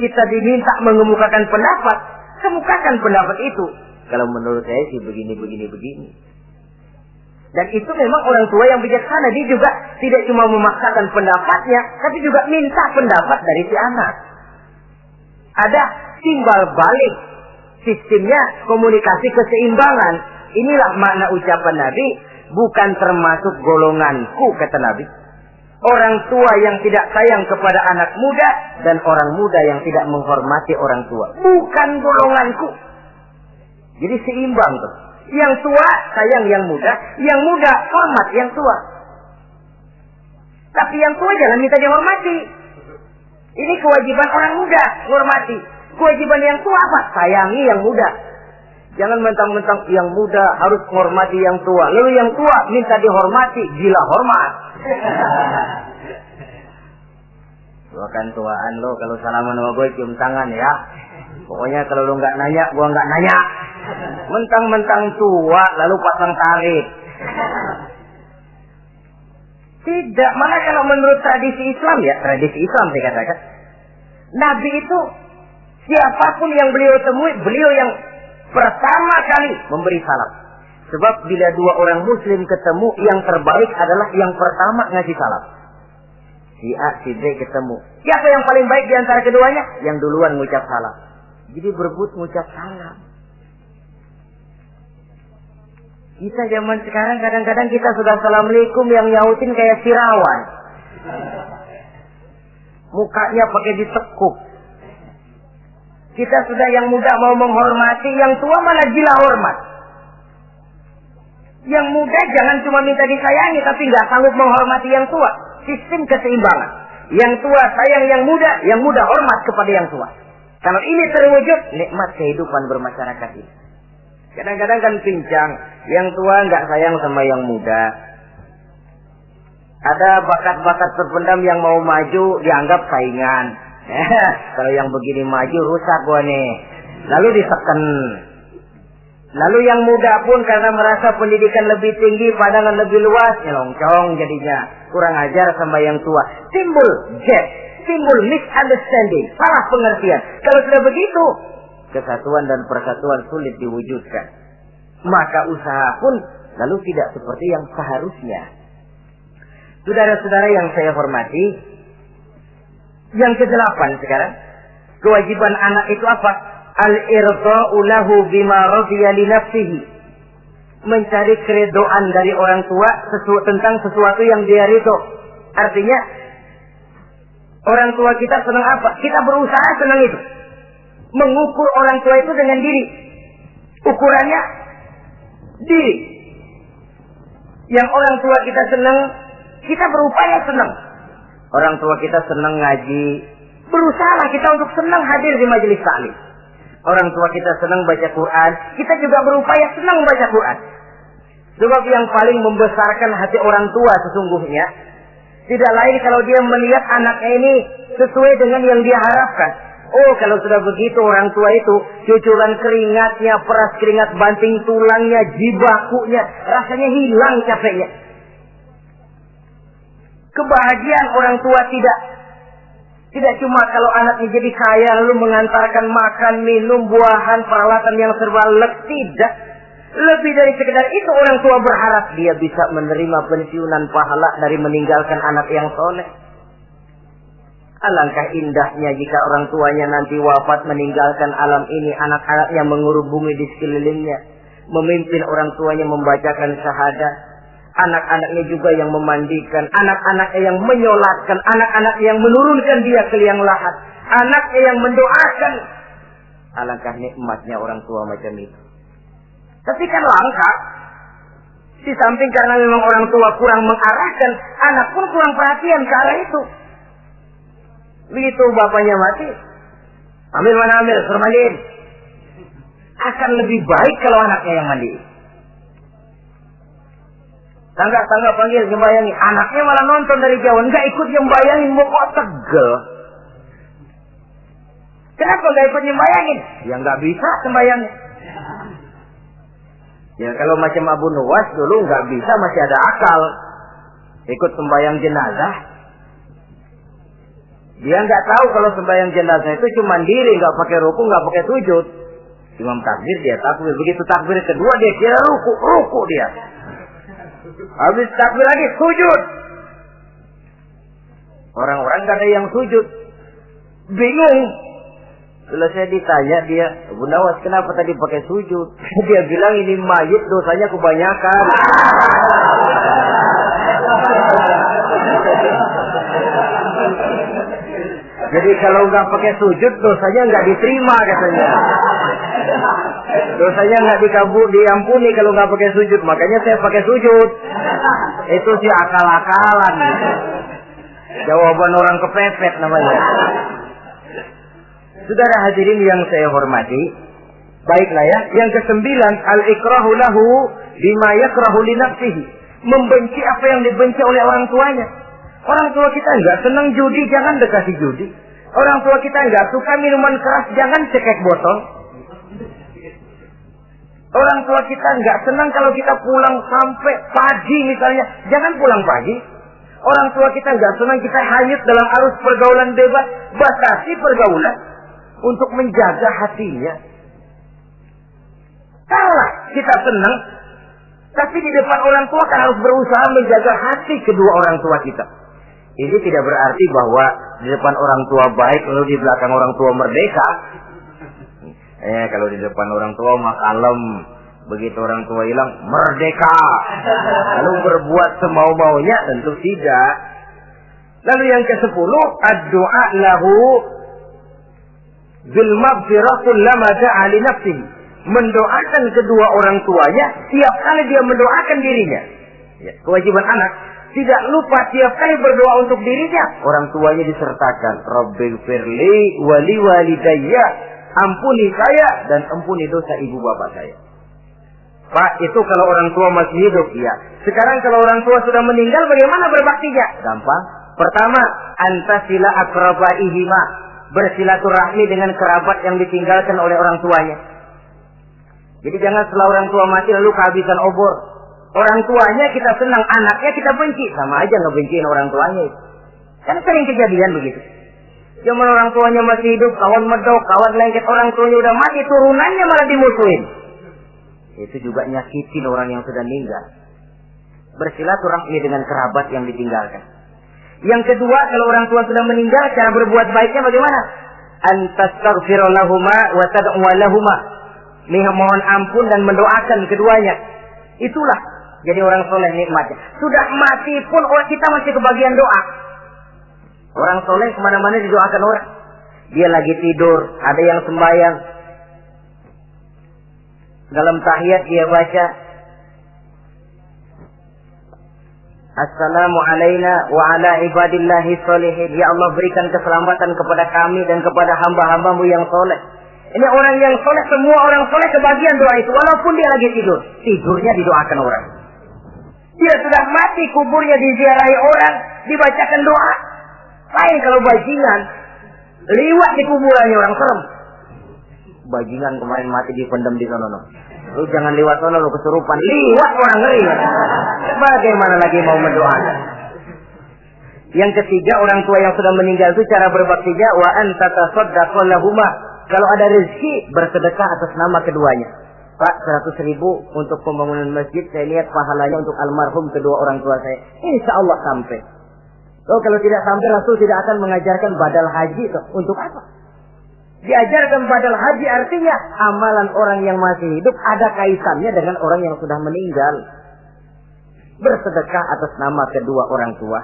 kita diminta mengemukakan pendapat, kemukakan pendapat itu. Kalau menurut saya sih begini. Dan itu memang orang tua yang bijaksana. Dia juga tidak cuma memaksakan pendapatnya, tapi juga minta pendapat dari si anak. Ada timbal balik. Sistemnya komunikasi keseimbangan. Inilah makna ucapan Nabi. Bukan termasuk golonganku, kata Nabi. Orang tua yang tidak sayang kepada anak muda, dan orang muda yang tidak menghormati orang tua. Bukan golonganku. Jadi seimbang tuh. Yang tua sayang yang muda hormat yang tua. Tapi yang tua jangan minta dihormati. Ini kewajiban orang muda, hormati. Kewajiban yang tua apa? Sayangi yang muda. Jangan mentang-mentang yang muda harus menghormati yang tua. Lalu yang tua minta dihormati, gila hormat. Doakan tuaan lo, kalau salaman sama gue cium tangan ya. Pokoknya kalau lo nggak nanya, gue nggak nanya. Mentang-mentang tua lalu pasang tarik. Tidak, mana kalau menurut tradisi Islam ya, tradisi Islam saya katakan, Nabi itu siapapun yang beliau temui, beliau yang pertama kali memberi salam. Sebab bila dua orang muslim ketemu, yang terbaik adalah yang pertama ngasih salam. Si A, si B ketemu. Siapa yang paling baik di antara keduanya? Yang duluan ngucap salam. Jadi berebut ngucap salam. Kita zaman sekarang kadang-kadang kita sudah assalamualaikum yang nyautin kayak sirawan. Mukanya pakai ditekuk. Kita sudah yang muda mau menghormati, yang tua malah gila hormat. Yang muda jangan cuma minta disayangi, tapi nggak sanggup menghormati yang tua. Sistem keseimbangan. Yang tua sayang yang muda hormat kepada yang tua. Kalau ini terwujud, nikmat kehidupan bermasyarakat ini. Kadang-kadang kan pincang, yang tua nggak sayang sama yang muda. Ada bakat-bakat terpendam yang mau maju dianggap saingan. Kalau yang begini maju rusak gua nih. Lalu diseken. Lalu yang muda pun karena merasa pendidikan lebih tinggi, pandangan lebih luas, nyelongcong jadinya. Kurang ajar sama yang tua. Timbul gap, timbul misunderstanding, salah pengertian. Kalau sudah begitu, kesatuan dan persatuan sulit diwujudkan. Maka usaha pun lalu tidak seperti yang seharusnya. Saudara-saudara yang saya hormati, yang ke-8 sekarang, kewajiban anak itu apa? Al-irda'u lahu bima radiya li nafsihi. Mencari keredoan dari orang tua tentang sesuatu yang dia ridho. Artinya, orang tua kita senang apa? Kita berusaha senang itu. Mengukur orang tua itu dengan diri. Ukurannya diri. Yang orang tua kita senang, kita berupaya senang. Orang tua kita senang ngaji, berusaha kita untuk senang hadir di majelis taklim. Orang tua kita senang baca Quran, kita juga berupaya senang baca Quran. Sebab yang paling membesarkan hati orang tua sesungguhnya tidak lain kalau dia melihat anaknya ini sesuai dengan yang dia harapkan. Oh, kalau sudah begitu orang tua itu cucuran keringatnya, peras keringat, banting tulangnya, jibakunya, rasanya hilang capeknya. Kebahagiaan orang tua tidak cuma kalau anaknya jadi kaya lalu mengantarkan makan, minum, buahan, peralatan yang serba lengkap. Tidak. Lebih dari sekedar itu orang tua berharap dia bisa menerima pensiunan pahala dari meninggalkan anak yang soleh. Alangkah indahnya jika orang tuanya nanti wafat meninggalkan alam ini, anak-anaknya mengurus bumi di sekelilingnya, memimpin orang tuanya membacakan syahadat. Anak-anaknya juga yang memandikan, anak-anaknya yang menyolatkan, anak-anaknya yang menurunkan dia ke liang lahat, anaknya yang mendoakan. Alangkah nikmatnya orang tua macam itu. Tapi kan langka. Di samping karena memang orang tua kurang mengarahkan, anak pun kurang perhatian ke arah itu. Begitu bapaknya mati, ambil mana ambil, suruh mandiin. Akan lebih baik kalau anaknya yang mandiin. Tangga panggil sembayangi, anaknya malah nonton dari jauh, enggak ikut sembayangin, mau kok tegel. Kenapa enggak ikut sembayangin? Ya enggak bisa sembayangin. Ya kalau macam Abu Nuwas dulu enggak bisa, masih ada akal. Ikut sembayang jenazah. Dia enggak tahu kalau sembayang jenazah itu cuma diri, enggak pakai ruku, enggak pakai sujud. Imam takbir dia takbir, begitu takbir kedua dia kira ruku dia. Habis takbir lagi sujud. Orang-orang gak ada yang sujud. Bingung. Selesai ditanya dia, Abu Nawas kenapa tadi pakai sujud? Dia bilang ini mayit dosanya kebanyakan. Jadi kalau nggak pakai sujud dosanya nggak diterima katanya. Dosanya nggak diampuni kalau nggak pakai sujud. Makanya saya pakai sujud. Itu sih akal-akalan. Jawaban orang kepepet namanya. Saudara hadirin yang saya hormati, baiklah ya. Yang ke-9, al-ikrahu lahu bima yakrahu li nafsihi. Membenci apa yang dibenci oleh orang tuanya. Orang tua kita enggak senang judi, jangan dekati judi. Orang tua kita enggak suka minuman keras, jangan cekek botol. Orang tua kita enggak senang kalau kita pulang sampai pagi misalnya, jangan pulang pagi. Orang tua kita enggak senang kita hanyut dalam arus pergaulan bebas, batasi pergaulan untuk menjaga hatinya. Kalau kita senang, tapi di depan orang tua kan harus berusaha menjaga hati kedua orang tua kita. Ini tidak berarti bahwa di depan orang tua baik lalu di belakang orang tua merdeka. Kalau di depan orang tua mah kalem, begitu orang tua hilang merdeka. Lalu berbuat semau-maunya, tentu tidak. Lalu yang ke-10, ad-du'a lahu bil maghfirah kullama da'a li nafsihi. Mendoakan kedua orang tuanya tiap kali dia mendoakan dirinya. Ya, kewajiban anak tidak lupa tiap kali berdoa untuk dirinya, orang tuanya disertakan. Rabbighfirli wa liwalidayya, ampuni saya dan ampuni dosa ibu bapak saya. Pak, itu kalau orang tua masih hidup, ya. Sekarang kalau orang tua sudah meninggal, bagaimana berbaktinya? Gampang. Pertama, antasila akrabaihima, bersilaturahmi dengan kerabat yang ditinggalkan oleh orang tuanya. Jadi jangan setelah orang tua mati lalu kehabisan obor. Orang tuanya kita senang, anaknya kita benci. Sama aja ngebenciin orang tuanya. Kan sering kejadian begitu. Zaman orang tuanya masih hidup, kawan medok, kawan lengket, orang tuanya udah mati, turunannya malah dimusuhin. Itu juga nyakitin orang yang sudah meninggal. Bersilaturahmi dengan kerabat yang ditinggalkan. Yang kedua, kalau orang tua sudah meninggal, cara berbuat baiknya bagaimana? Antastaghfira lahuma wa tad'u lahuma. Mohon ampun dan mendoakan keduanya. Itulah jadi orang soleh nikmatnya. Sudah mati pun orang kita masih kebagian doa. Orang soleh kemana-mana didoakan orang. Dia lagi tidur, ada yang sembahyang. Dalam tahiyat dia baca, Assalamu alaina wa ala ibadillahi sholihin. Ya Allah, berikan keselamatan kepada kami dan kepada hamba-hambamu yang soleh. Ini orang yang soleh, semua orang soleh kebagian doa itu. Walaupun dia lagi tidur, tidurnya didoakan orang. Dia sudah mati, kuburnya diziarahi orang, dibacakan doa. Lain kalau bajingan, liwat di kuburannya orang serem. Bajingan kemarin mati dipendam di sana. Lu jangan lewat sana, lu kesurupan. Liwat orang ngeri. Bagaimana lagi mau mendoakan? Yang ketiga, orang tua yang sudah meninggal itu cara berbaktinya wa anta tasaddaqu lahuma. Kalau ada rezeki, bersedekah atas nama keduanya. Pak, 100.000 untuk pembangunan masjid, saya lihat pahalanya untuk almarhum kedua orang tua saya. Insya Allah sampai. Oh, kalau tidak sampai, Rasul tidak akan mengajarkan badal haji. Untuk apa? Diajarkan badal haji artinya amalan orang yang masih hidup ada kaitannya dengan orang yang sudah meninggal. Bersedekah atas nama kedua orang tua.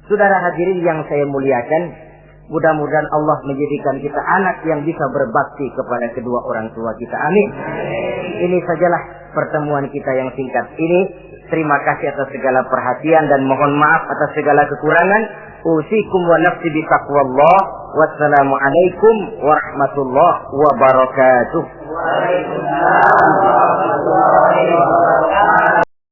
Saudara hadirin yang saya muliakan, mudah-mudahan Allah menjadikan kita anak yang bisa berbakti kepada kedua orang tua kita. Amin. Ini sajalah pertemuan kita yang singkat ini. Terima kasih atas segala perhatian dan mohon maaf atas segala kekurangan. Usikum wa nafsi bi taqwallah. Wassalamualaikum warahmatullahi wabarakatuh. Waalaikumsalam warahmatullahi wabarakatuh.